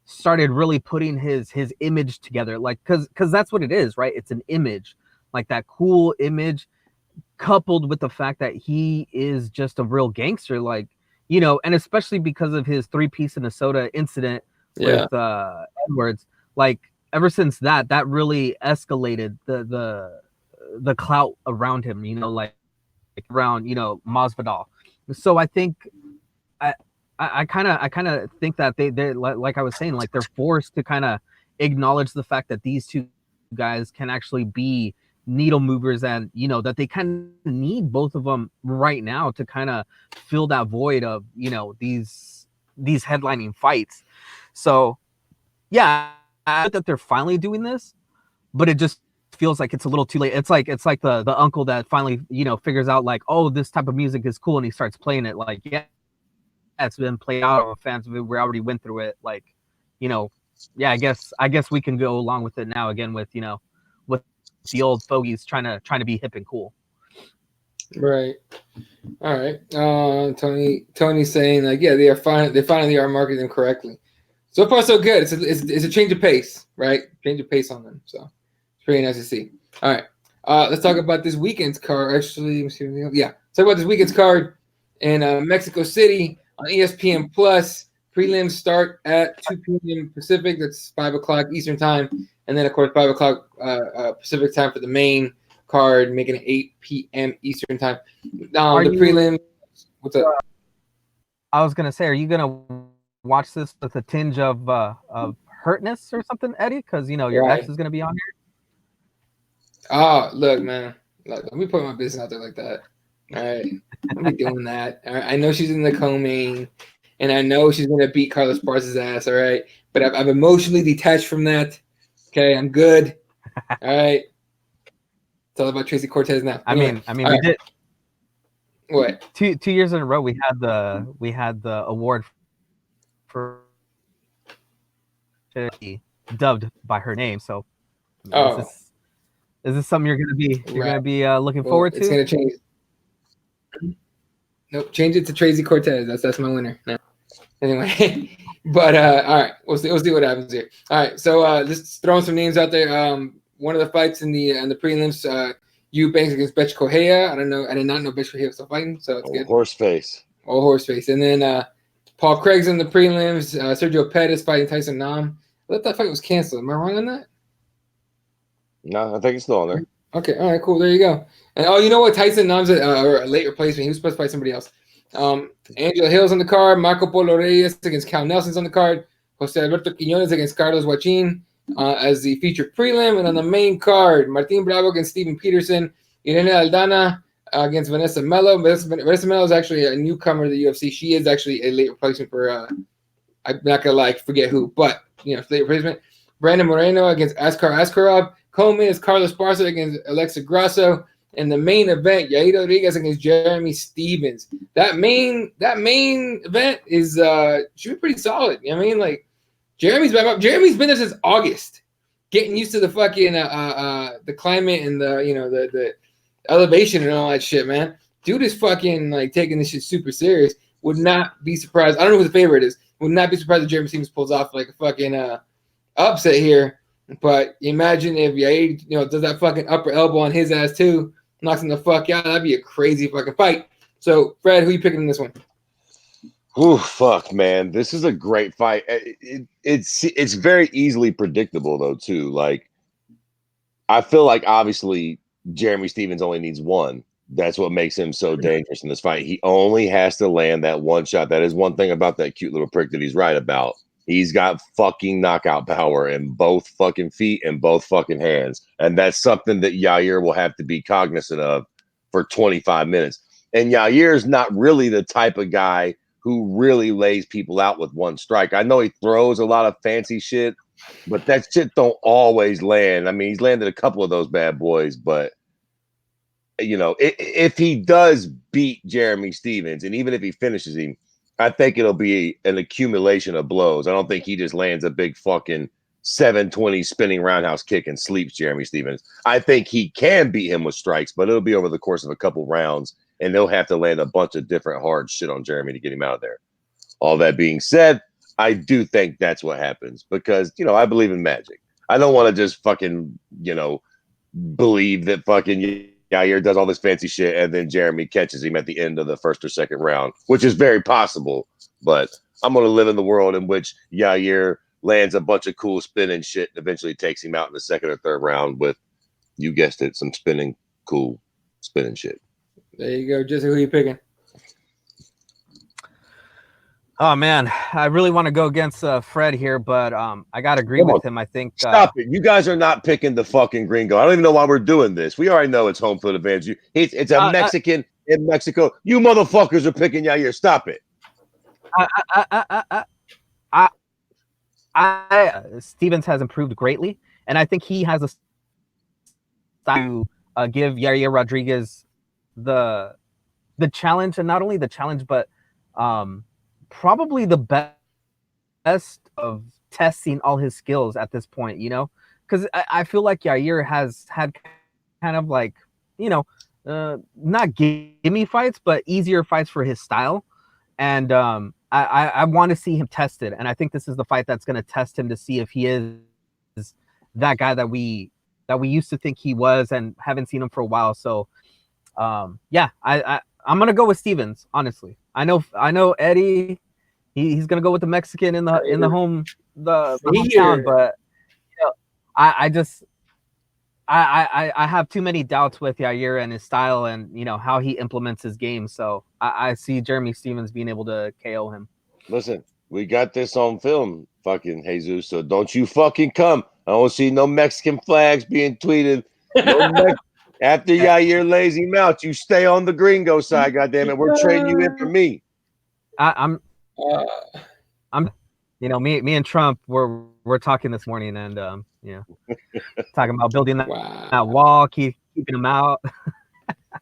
started really putting his image together, like because that's what it is, right? It's an image, like that cool image, coupled with the fact that he is just a real gangster, like, and especially because of his 3-piece in the soda incident with Edwards, like ever since that really escalated the clout around him, like around Masvidal. So I think I kind of think that they like I was saying, like they're forced to kind of acknowledge the fact that these two guys can actually be needle movers, and that they kind of need both of them right now to kind of fill that void of these headlining fights. So yeah, I think that they're finally doing this, but it just feels like it's a little too late. It's like the uncle that finally, you know, figures out like, oh, this type of music is cool, and he starts playing it. Like, yeah, it's been played out. Fans of it, we already went through it. Like, you know, yeah, I guess we can go along with it now again with, you know, with the old fogies trying to be hip and cool. Right. All right. Tony's saying like, yeah, they finally are marketing them correctly. So far, so good. It's a change of pace, right? Change of pace on them. So it's pretty nice to see. All right. Let's talk about this weekend's card. Actually, let's talk about this weekend's card in Mexico City on ESPN Plus. Prelims start at 2 p.m. Pacific. That's 5 o'clock Eastern time, and then of course 5 o'clock Pacific time for the main card, making it 8 p.m. Eastern time. The prelim. What's up? I was gonna say, are you gonna watch this with a tinge of hurtness or something, Eddie? Because you know your ex is gonna be on here. Oh, look, man. Look, let me put my business out there like that. All right, I'm be doing that. All right, I know she's in the co-main, and I know she's gonna beat Carlos Barca's ass. All right, but I'm emotionally detached from that. Okay, I'm good. All right. It's all about Tracy Cortez now. Anyway, I mean, we did. What? 2 years in a row, we had the award for dubbed by her name. So, is this something you're gonna be looking forward to? It's gonna change. Nope, change it to Tracy Cortez. That's my winner now. Anyway, but all right, we'll see what happens here. All right, so just throwing some names out there. One of the fights in the prelims, Eubanks against Betch Correia. I did not know Betch Correia was still fighting, so it's good. Horseface. Oh, horseface. And then Paul Craig's in the prelims. Sergio Pettis fighting Tyson Nam. I thought that fight was canceled. Am I wrong on that? No, I think it's still on there. Okay, all right, cool. There you go. And you know what? Tyson Nam's a late replacement. He was supposed to fight somebody else. Angela Hill's on the card. Marco Polo Reyes against Cal Nelson's on the card. Jose Alberto Quiñones against Carlos Joaquin as the featured prelim. And on the main card, Martin Bravo against Steven Peterson. Irene Aldana against Vanessa Mello. Vanessa Mello is actually a newcomer to the UFC. She is actually a late replacement for, I'm not going to forget who, but, late replacement. Brandon Moreno against Askar Askarov. Co-main is Carlos Barca against Alexa Grasso. And the main event, Yair Rodriguez against Jeremy Stevens. That main event is should be pretty solid. You know what I mean? Jeremy's back up. Jeremy's been there since August, getting used to the fucking the climate and the elevation and all that shit, man. Dude is fucking taking this shit super serious. Would not be surprised. I don't know who the favorite is. Would not be surprised if Jeremy Stevens pulls off a fucking upset here. But imagine if Yair, does that fucking upper elbow on his ass too, knocks him the fuck out. That'd be a crazy fucking fight. So, Fred, who you picking in this one? Oh, fuck, man. This is a great fight. It's very easily predictable, though, too. I feel like, obviously, Jeremy Stevens only needs one. That's what makes him so dangerous in this fight. He only has to land that one shot. That is one thing about that cute little prick that he's right about. He's got fucking knockout power in both fucking feet and both fucking hands. And that's something that Yair will have to be cognizant of for 25 minutes. And Yair's not really the type of guy who really lays people out with one strike. I know he throws a lot of fancy shit, but that shit don't always land. I mean, he's landed a couple of those bad boys, but if he does beat Jeremy Stevens, and even if he finishes him, I think it'll be an accumulation of blows. I don't think he just lands a big fucking 720 spinning roundhouse kick and sleeps Jeremy Stevens. I think he can beat him with strikes, but it'll be over the course of a couple rounds, and they'll have to land a bunch of different hard shit on Jeremy to get him out of there. All that being said, I do think that's what happens because, I believe in magic. I don't want to just fucking, believe that fucking Yair does all this fancy shit and then Jeremy catches him at the end of the first or second round, which is very possible. But I'm going to live in the world in which Yair lands a bunch of cool spinning shit and eventually takes him out in the second or third round with, you guessed it, some cool spinning shit. There you go. Jesse, who are you picking? Oh man, I really want to go against Fred here, but I gotta agree with him. I think stop it. You guys are not picking the fucking gringo. I don't even know why we're doing this. We already know it's home field advantage. It's a Mexican in Mexico. You motherfuckers are picking Yair. Stop it. Stevens has improved greatly, and I think he has to give Yair Rodriguez the challenge, and not only the challenge, but probably the best of testing all his skills at this point, you know, because I feel like Yair has had kind of like, you know, not gimme fights, but easier fights for his style. And I want to see him tested. And I think this is the fight that's going to test him to see if he is that guy that we used to think he was and haven't seen him for a while. So yeah, I'm going to go with Stevens, honestly. I know Eddie, he's going to go with the Mexican in the hometown, but you know, I have too many doubts with Yair and his style and, you know, how he implements his game. So I see Jeremy Stevens being able to KO him. Listen, we got this on film, fucking Jesus. So don't you fucking come. I don't see no Mexican flags being tweeted. After Yair lays him out, you stay on the gringo side, goddammit. We're trading you in for me. I'm you know, me and Trump we're talking this morning, and you know, talking about building that wall, keeping him out.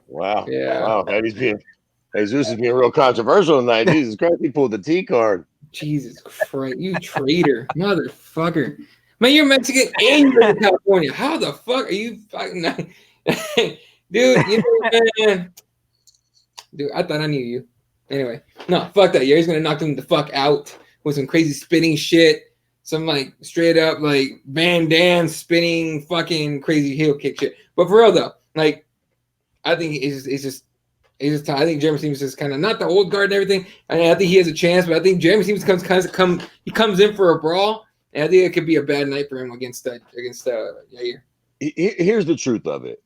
Wow. Yeah. Wow. Jesus is being real controversial tonight. Jesus Christ, he pulled the T card. Jesus Christ, you traitor, motherfucker. Man, you're Mexican and you're in California. How the fuck are you fucking dude, you know, man. Dude, I thought I knew you. Anyway, no, fuck that. Yair's gonna knock them the fuck out with some crazy spinning shit. Some like straight up like Van Damme spinning fucking crazy heel kick shit. But for real though, like I think it's just I think Jeremy Stevens is kind of not the old guard and everything. And I think he has a chance, but I think Jeremy Stevens comes in for a brawl, and I think it could be a bad night for him against Yair. Here's the truth of it.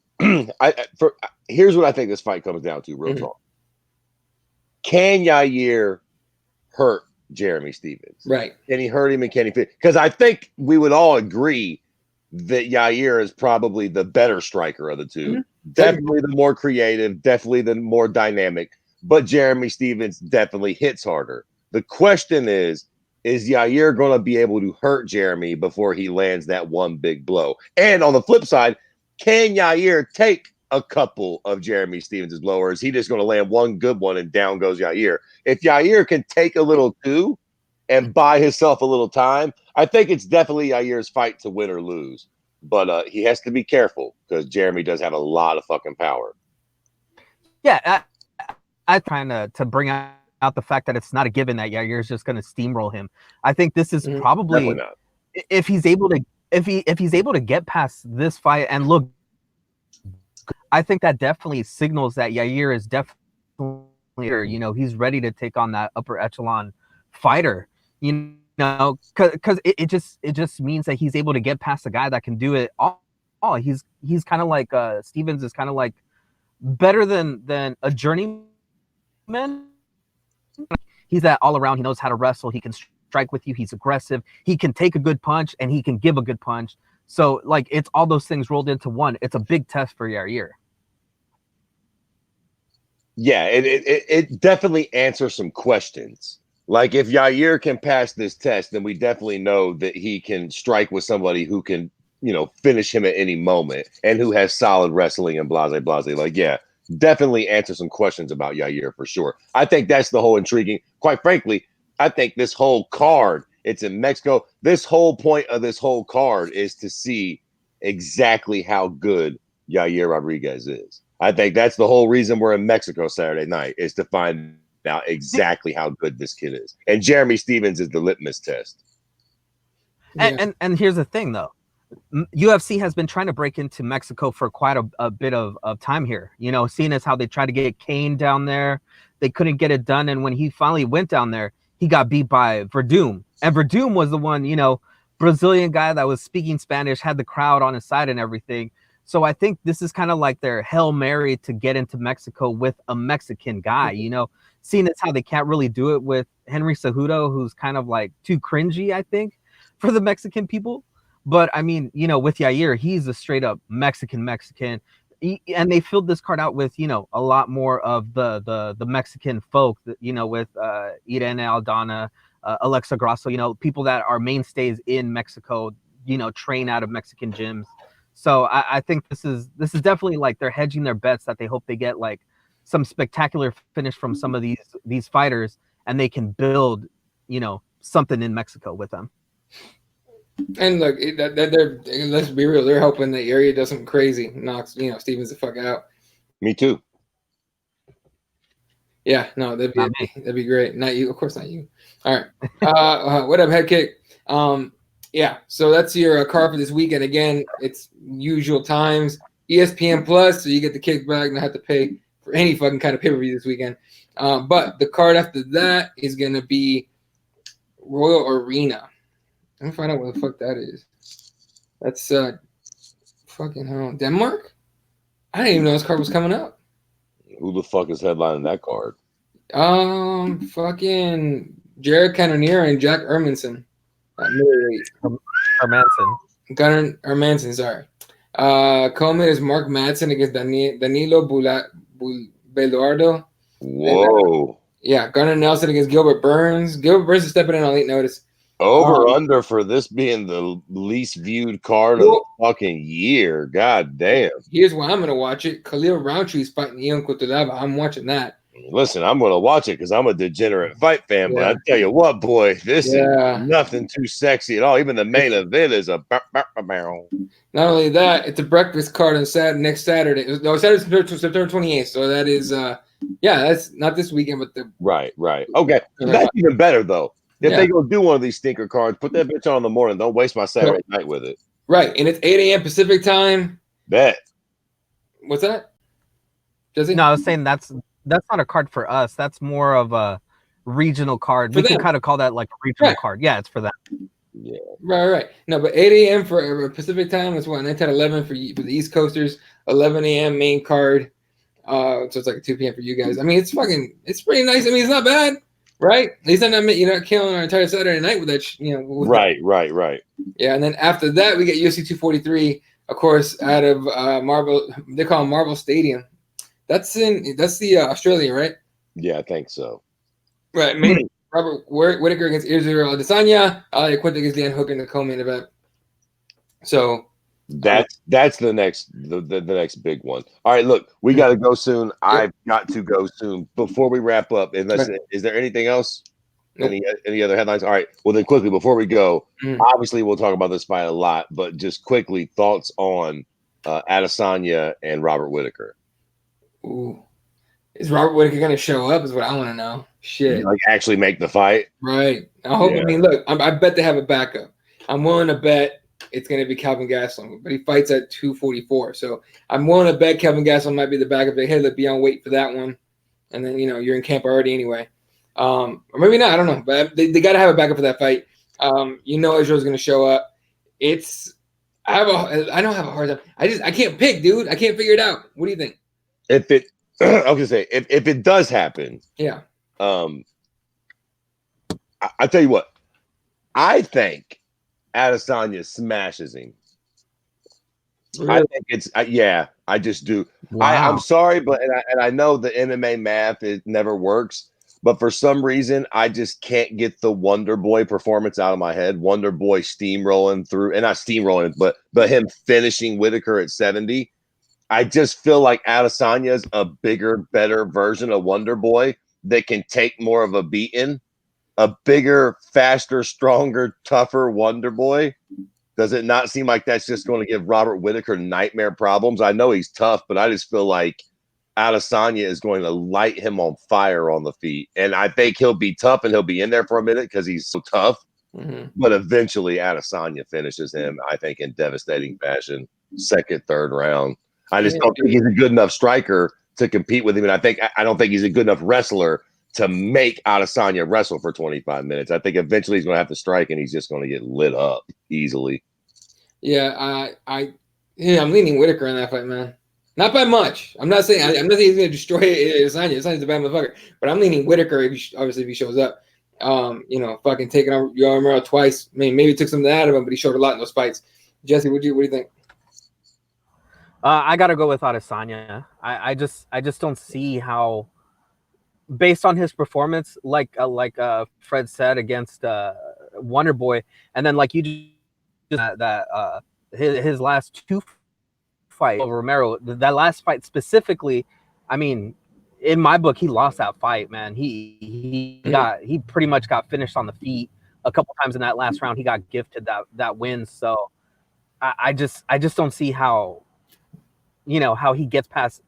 Here's what I think this fight comes down to, real talk. Can Yair hurt Jeremy Stevens? Right. Can he hurt him and can he fit? Because I think we would all agree that Yair is probably the better striker of the two. Mm-hmm. Definitely the more creative, definitely the more dynamic, but Jeremy Stevens definitely hits harder. The question is Yair going to be able to hurt Jeremy before he lands that one big blow? And on the flip side, can Yair take a couple of Jeremy Stevens' blowers? He just going to land one good one and down goes Yair. If Yair can take a little too and buy himself a little time, I think it's definitely Yair's fight to win or lose. But he has to be careful because Jeremy does have a lot of fucking power. Yeah, I'm trying to bring out the fact that it's not a given that Yair is just going to steamroll him. I think this is probably if he's able to get past this fight and look, I think that definitely signals that Yair is definitely, you know, he's ready to take on that upper echelon fighter. You know, because it just means that he's able to get past a guy that can do it all. He's kind of like Stevens is kind of like better than a journeyman. He's that all around. He knows how to wrestle. He can strike with you. He's aggressive. He can take a good punch and he can give a good punch. So like it's all those things rolled into one. It's a big test for Yair. Yeah, it definitely answers some questions. Like if Yair can pass this test, then we definitely know that he can strike with somebody who can, you know, finish him at any moment and who has solid wrestling and blase. Like, yeah, definitely answer some questions about Yair for sure. I think that's the whole intriguing. Quite frankly, I think this whole card, it's in Mexico. This whole point of this whole card is to see exactly how good Yair Rodriguez is. I think that's the whole reason we're in Mexico Saturday night, is to find out exactly how good this kid is. And Jeremy Stevens is the litmus test. And here's the thing, though. UFC has been trying to break into Mexico for quite a bit of time here. You know, seeing as how they tried to get Kane down there, they couldn't get it done. And when he finally went down there, he got beat by Verdum. And Verdum was the one, you know, Brazilian guy that was speaking Spanish, had the crowd on his side and everything. So I think this is kind of like their Hail Mary to get into Mexico with a Mexican guy, you know, seeing as how they can't really do it with Henry Cejudo, who's kind of like too cringy, I think, for the Mexican people. But I mean, you know, with Yair, he's a straight up Mexican. And they filled this card out with, you know, a lot more of the Mexican folk, you know, with Irene Aldana, Alexa Grasso, you know, people that are mainstays in Mexico, you know, train out of Mexican gyms. So I think this is definitely like they're hedging their bets that they hope they get like some spectacular finish from some of these fighters, and they can build, something in Mexico with them. And look, let's be real, they're hoping the area does something crazy, knocks Stevens the fuck out. Me too. Yeah, no, that'd be great. Not you, of course, not you. All right, what up, Head Kick? Yeah, so that's your card for this weekend. Again, it's usual times, ESPN Plus, so you get the kickback, not have to pay for any fucking kind of pay-per-view this weekend. But the card after that is gonna be Royal Arena. I'm gonna find out what the fuck that is. That's fucking hell, Denmark? I didn't even know this card was coming up. Who the fuck is headlining that card? Fucking Jared Cannonier and Jack Hermanson. Hermanson, sorry. Coleman is Mark Madsen against Danilo Belardo. Whoa. Yeah, Gunnar Nelson against Gilbert Burns. Gilbert Burns is stepping in on late notice. Under for this being the least viewed card of the fucking year. God damn. Here's why I'm going to watch it. Khalil Roundtree's fighting Ion Cutelaba. I'm watching that. Listen, I'm going to watch it because I'm a degenerate fight fan. But I tell you what, boy, this is nothing too sexy at all. Even the main event is a barrel. Not only that, it's a breakfast card on next Saturday. No, Saturday, September 28th. So that is, that's not this weekend, but the right. Okay, that's even better though. If they go do one of these stinker cards, put that bitch on in the morning. Don't waste my Saturday night with it. Right, and it's 8 a.m. Pacific time. Bet. What's that? Jesse? No, I was saying that's not a card for us. That's more of a regional card. We can kind of call that like a regional card. Yeah, it's for that. Yeah. Right. No, but 8 a.m. for Pacific time is what? 9, 10, 11 for the East Coasters. 11 a.m. main card. So it's like 2 p.m. for you guys. I mean, it's pretty nice. I mean, it's not bad. Right, at least you're not killing our entire Saturday night with that. Right. Yeah, and then after that we get UFC 243, of course, out of Marble. They call it Marble Stadium. That's the Australian, right? Yeah, I think so. Right, Robert Whittaker against Israel Adesanya. Ali Quinta against Dan Hooker in the co-main event. So that's the next big one. All right, look, we got to go soon. Yep. I've got to go soon. Before we wrap up, is there anything else? Nope. Any other headlines? All right. Well, then quickly before we go, obviously we'll talk about this fight a lot, but just quickly thoughts on Adesanya and Robert Whittaker. Ooh, is Robert Whittaker going to show up? Is what I want to know. Shit, like actually make the fight. Right. I hope. Yeah. I mean, look, I bet they have a backup. I'm willing to bet it's going to be Calvin Gastelum, but he fights at 244. So I'm willing to bet Calvin Gastelum might be the backup. Hey, let's be on wait for that one. And then, you're in camp already anyway. Or maybe not. I don't know. But they got to have a backup for that fight. Israel's going to show up. I don't have a hard time. I can't pick, dude. I can't figure it out. What do you think? I was going to say, if it does happen. Yeah. I tell you what. I think Adesanya smashes him. Really? I think it's I just do. Wow. I'm sorry, but and I know the MMA math it never works, but for some reason I just can't get the Wonder Boy performance out of my head. Wonder Boy steamrolling through, and not steamrolling, but him finishing Whittaker at 70. I just feel like Adesanya is a bigger, better version of Wonder Boy that can take more of a beating. A bigger, faster, stronger, tougher Wonder Boy. Does it not seem like that's just going to give Robert Whittaker nightmare problems? I know he's tough, but I just feel like Adesanya is going to light him on fire on the feet. And I think he'll be tough and he'll be in there for a minute because he's so tough. Mm-hmm. But eventually Adesanya finishes him, I think, in devastating fashion. Second, third round. I just don't think he's a good enough striker to compete with him. And I don't think he's a good enough wrestler to make Adesanya wrestle for 25 minutes. I think eventually he's going to have to strike and he's just going to get lit up easily. Yeah, I'm leaning Whittaker in that fight, man. Not by much. I'm not saying he's going to destroy Adesanya. Adesanya's a bad motherfucker. But I'm leaning Whittaker if he shows up. Fucking taking on Yoel Romero twice. I mean, maybe took something out of him, but he showed a lot in those fights. Jesse, what do you think? I got to go with Adesanya. I just don't see how. Based on his performance, like Fred said against Wonder Boy, and then like you just his last two fight, Romero, that last fight specifically, I mean, in my book, he lost that fight, man. He pretty much got finished on the feet a couple times in that last round. He got gifted that win. So I just don't see how, how he gets past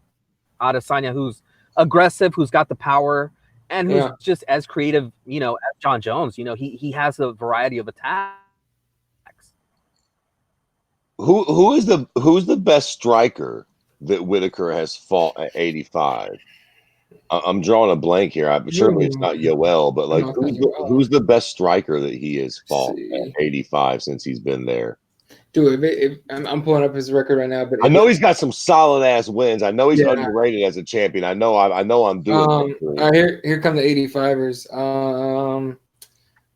Adesanya, who's aggressive, who's got the power, and who's just as creative, as John Jones. He has a variety of attacks. Who's the best striker that Whitaker has fought at 85? I'm drawing a blank here. Certainly it's not Yoel, but like who's the best striker that he has fought at 85 since he's been there? Dude, I'm pulling up his record right now, but I know he's got some solid ass wins. I know he's underrated as a champion. I know I'm doing. All right, here come the 85ers.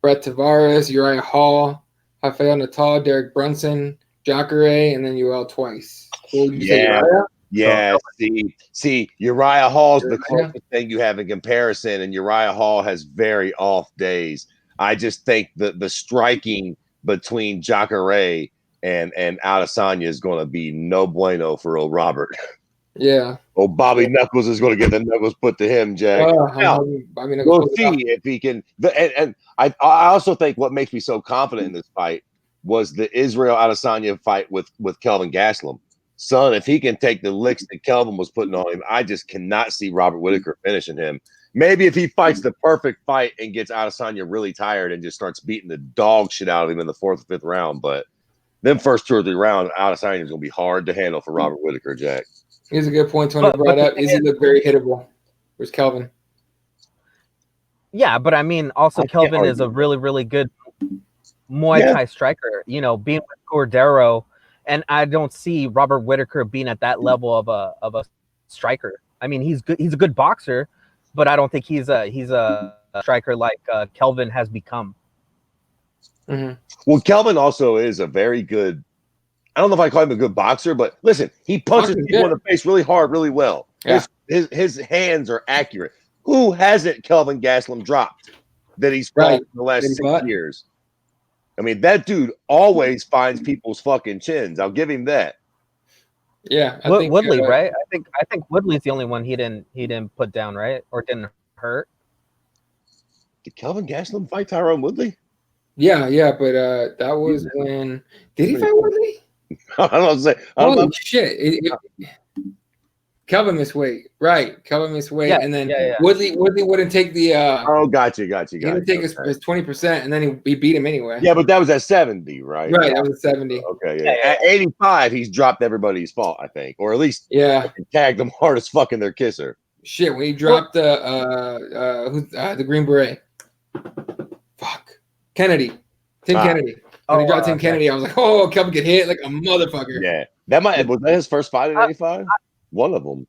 Brett Tavares, Uriah Hall, Rafael Natal, Derek Brunson, Jacare, and then Yoel twice. Yeah. See, Uriah Hall's the closest thing you have in comparison, and Uriah Hall has very off days. I just think that the striking between Jacare and Adesanya is going to be no bueno for old Robert. Yeah. Bobby Knuckles is going to get the knuckles put to him, Jack. We'll see if he can. And I also think what makes me so confident in this fight was the Israel Adesanya fight with Kelvin Gastelum. Son, if he can take the licks that Kelvin was putting on him, I just cannot see Robert Whitaker finishing him. Maybe if he fights the perfect fight and gets Adesanya really tired and just starts beating the dog shit out of him in the 4th or 5th round, but them first 2 or 3 rounds, Adesanya is going to be hard to handle for Robert Whitaker, Jack. Here's a good point Tony brought up. Izzy looked very hittable. Where's Kelvin? Yeah, but I mean, also Kelvin is a really, really good Muay Thai striker. Being with Cordero, and I don't see Robert Whitaker being at that level of a striker. I mean, he's good. He's a good boxer, but I don't think he's a striker like Kelvin has become. Mm-hmm. Well, Kelvin also is a very good. I don't know if I call him a good boxer, but listen, he punches people in the face really hard, really well. Yeah. His hands are accurate. Who hasn't Kelvin Gastelum dropped that he's fought in the last 6 years? I mean, that dude always finds people's fucking chins. I'll give him that. Yeah, I think Woodley, right? I think Woodley's the only one he didn't put down, right? Or didn't hurt. Did Kelvin Gastelum fight Tyron Woodley? Yeah, but that was when did he fight Woodley? I don't know. Holy shit! Kelvin missed weight, right? Kelvin missed weight, and then Woodley wouldn't take the. Gotcha. He didn't take his 20%, and then he beat him anyway. Yeah, but that was at 70, right? Right, that was at 70. Okay, yeah. At 85, he's dropped everybody's fault, I think, or at least tagged them hard as fucking their kisser. Shit, when he dropped the Green Beret, Kennedy, Tim Kennedy. When he dropped Tim Kennedy, I was like, oh, Kelvin get hit like a motherfucker. Yeah, was that his first fight in 85? One of them.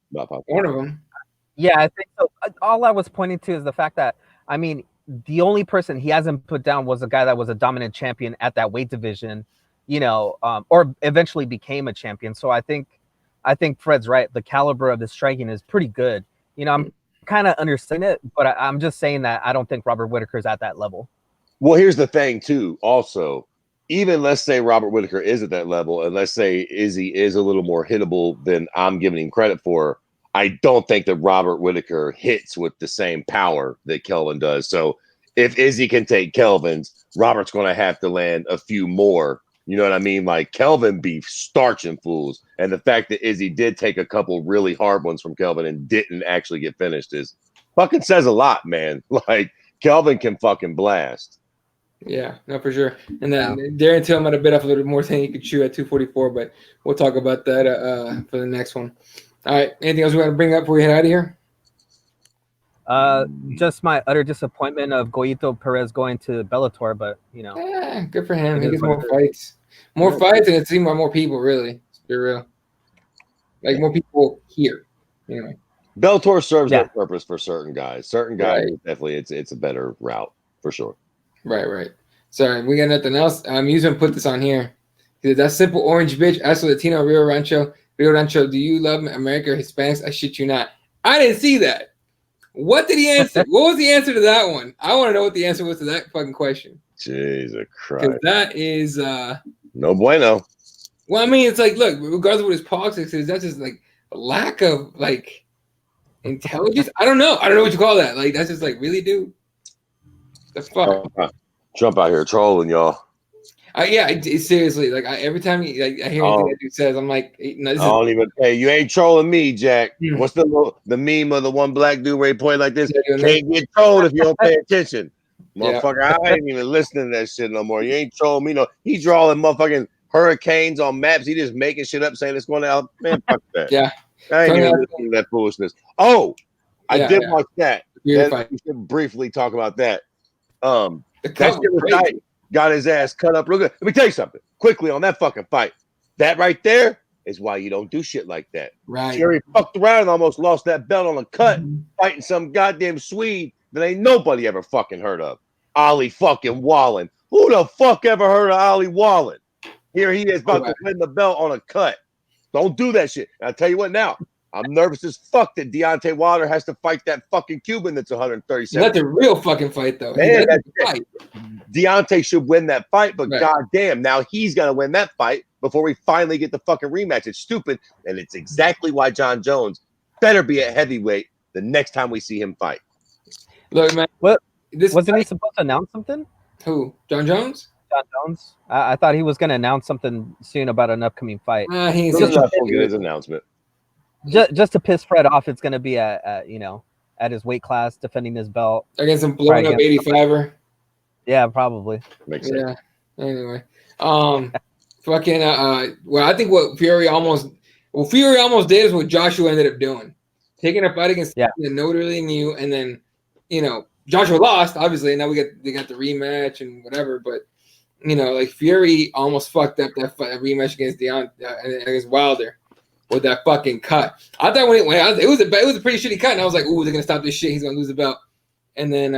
Yeah, I think so. All I was pointing to is the fact that, I mean, the only person he hasn't put down was a guy that was a dominant champion at that weight division, or eventually became a champion. So I think Fred's right. The caliber of the striking is pretty good. I'm kind of understanding it, but I'm just saying that I don't think Robert Whitaker's at that level. Well, here's the thing, too. Also, even let's say Robert Whitaker is at that level, and let's say Izzy is a little more hittable than I'm giving him credit for, I don't think that Robert Whitaker hits with the same power that Kelvin does. So if Izzy can take Kelvin's, Robert's going to have to land a few more. You know what I mean? Like Kelvin be starching fools. And the fact that Izzy did take a couple really hard ones from Kelvin and didn't actually get finished is fucking says a lot, man. Like Kelvin can fucking blast. Yeah, no, for sure. And then Darren Till might have bit off a little bit more than he could chew at 244, but we'll talk about that for the next one. All right. Anything else we want to bring up before we head out of here? Just my utter disappointment of Goito Perez going to Bellator, but yeah, good for him. He gets more fights, and it seems more people. Really, to be real, like more people here. Bellator serves their purpose for certain guys. Certain guys, definitely, it's a better route for sure. Right. Sorry, we got nothing else. Museum put this on here. He said, that simple orange bitch. Ask Latino Rio Rancho. Do you love America or Hispanics? I shit you not. I didn't see that. What did he answer? What was the answer to that one? I want to know what the answer was to that fucking question. Jesus Christ. That is no bueno. Well, I mean, it's like, look, regardless of what his politics is, that's just like a lack of like intelligence. I don't know what you call that. Like, that's just like, really, dude. The fuck. Trump out here trolling y'all. Seriously, like every time I hear anything that dude says, I'm like, no, this I don't even. Hey, you ain't trolling me, Jack. Hmm. What's the meme of the one black dude where he pointed like this? Yeah, Can't get trolled if you don't pay attention, Yeah. motherfucker. I ain't even listening to that shit no more. You ain't trolling me, no. He drawing motherfucking hurricanes on maps. He just making shit up, saying it's going out. Man, fuck that. Yeah. I ain't even listening to that foolishness. Oh, I did watch that. Then we should briefly talk about that. That shit got his ass cut up real good. Let me tell you something quickly on that fucking fight. That right there is why you don't do shit like that. Right. Jerry fucked around and almost lost that belt on a cut, fighting some goddamn Swede that ain't nobody ever fucking heard of. Ollie fucking Wallen. Who the fuck ever heard of Ollie Wallen? Here he is about to win the belt on a cut. Don't do that shit. And I'll tell you what now. I'm nervous as fuck that Deontay Wilder has to fight that fucking Cuban that's 137. That's a real fucking fight, though. Man, Deontay should win that fight, but goddamn, now he's got to win that fight before we finally get the fucking rematch. It's stupid, and it's exactly why John Jones better be at heavyweight the next time we see him fight. Look, man. Wasn't he supposed to announce something? Who? John Jones? John Jones? I thought he was going to announce something soon about an upcoming fight. He's not going to get his announcement. Just to piss Fred off, it's going to be at his weight class, defending his belt against some blown up 85er. Yeah, probably. Makes sense. Yeah. Anyway, fucking. Well, I think what Fury almost did is what Joshua ended up doing, taking a fight against that nobody really knew, and then Joshua lost, obviously. And now they got the rematch and whatever, but like Fury almost fucked up that rematch against against Wilder. With that fucking cut, I thought when it was a pretty shitty cut, and I was like, "Ooh, they're gonna stop this shit. He's gonna lose the belt," and then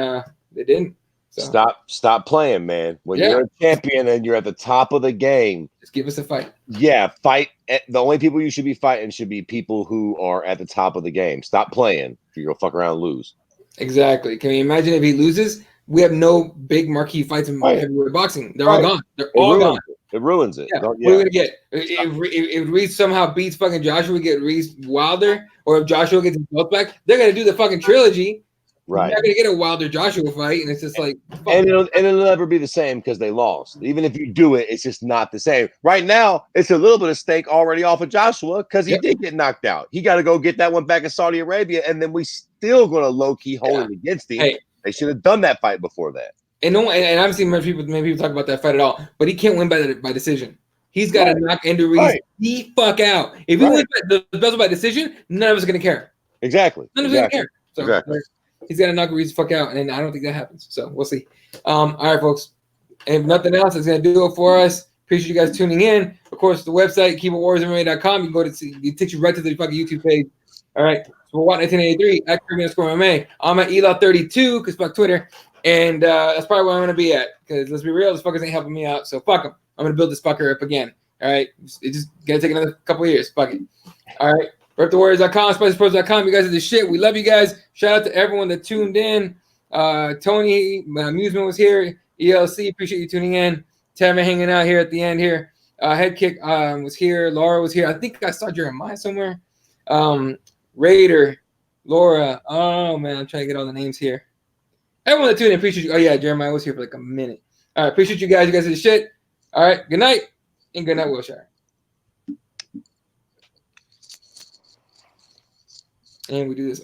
they didn't. So. Stop playing, man. When you're a champion and you're at the top of the game, just give us a fight. Yeah, fight. The only people you should be fighting should be people who are at the top of the game. Stop playing if you're gonna fuck around and lose. Exactly. Can you imagine if he loses? We have no big marquee fights in heavyweight boxing. They're all gone. They're all gone. It ruins it. Yeah. What are we gonna get? If Reese somehow beats fucking Joshua, we get Reese Wilder, or if Joshua gets his belt back, they're gonna do the fucking trilogy. Right. You're not gonna get a Wilder Joshua fight, and it's just like, and it'll never be the same because they lost. Even if you do it, it's just not the same. Right now, it's a little bit of stake already off of Joshua because he did get knocked out. He got to go get that one back in Saudi Arabia, and then we still gonna low key hold it against him. Hey. They should have done that fight before that. And I've seen many people talk about that fight at all, but he can't win by decision. He's got to knock Andy Reese the fuck out. If he wins the belt by decision, none of us are gonna care. Exactly. None of us are gonna care. So he's got to knock Reese the fuck out, and I don't think that happens. So we'll see. All right, folks. And if nothing else, it's gonna do it for us. Appreciate you guys tuning in. Of course, the website keyboardwarriorsmma.com. You can go to it takes you right to the fucking YouTube page. All right. So we're Watt 1983 at Kirby_MMA. I'm at Ela32 because fuck Twitter. And that's probably where I'm going to be at. Because let's be real, this fuckers ain't helping me out. So fuck them. I'm going to build this fucker up again. All right. It's just going to take another couple of years. Fuck it. All right. RepTheWarriors.com, SpicyPros.com. You guys are the shit. We love you guys. Shout out to everyone that tuned in. Tony, Amusement was here. ELC, appreciate you tuning in. Tammy hanging out here at the end here. Headkick was here. Laura was here. I think I saw Jeremiah somewhere. Raider, Laura. Oh, man. I'm trying to get all the names here. Everyone that tuned in, appreciate you. Oh, yeah, Jeremiah was here for like a minute. All right, appreciate you guys. You guys are the shit. All right, good night, and good night, Wilshire. And we do this.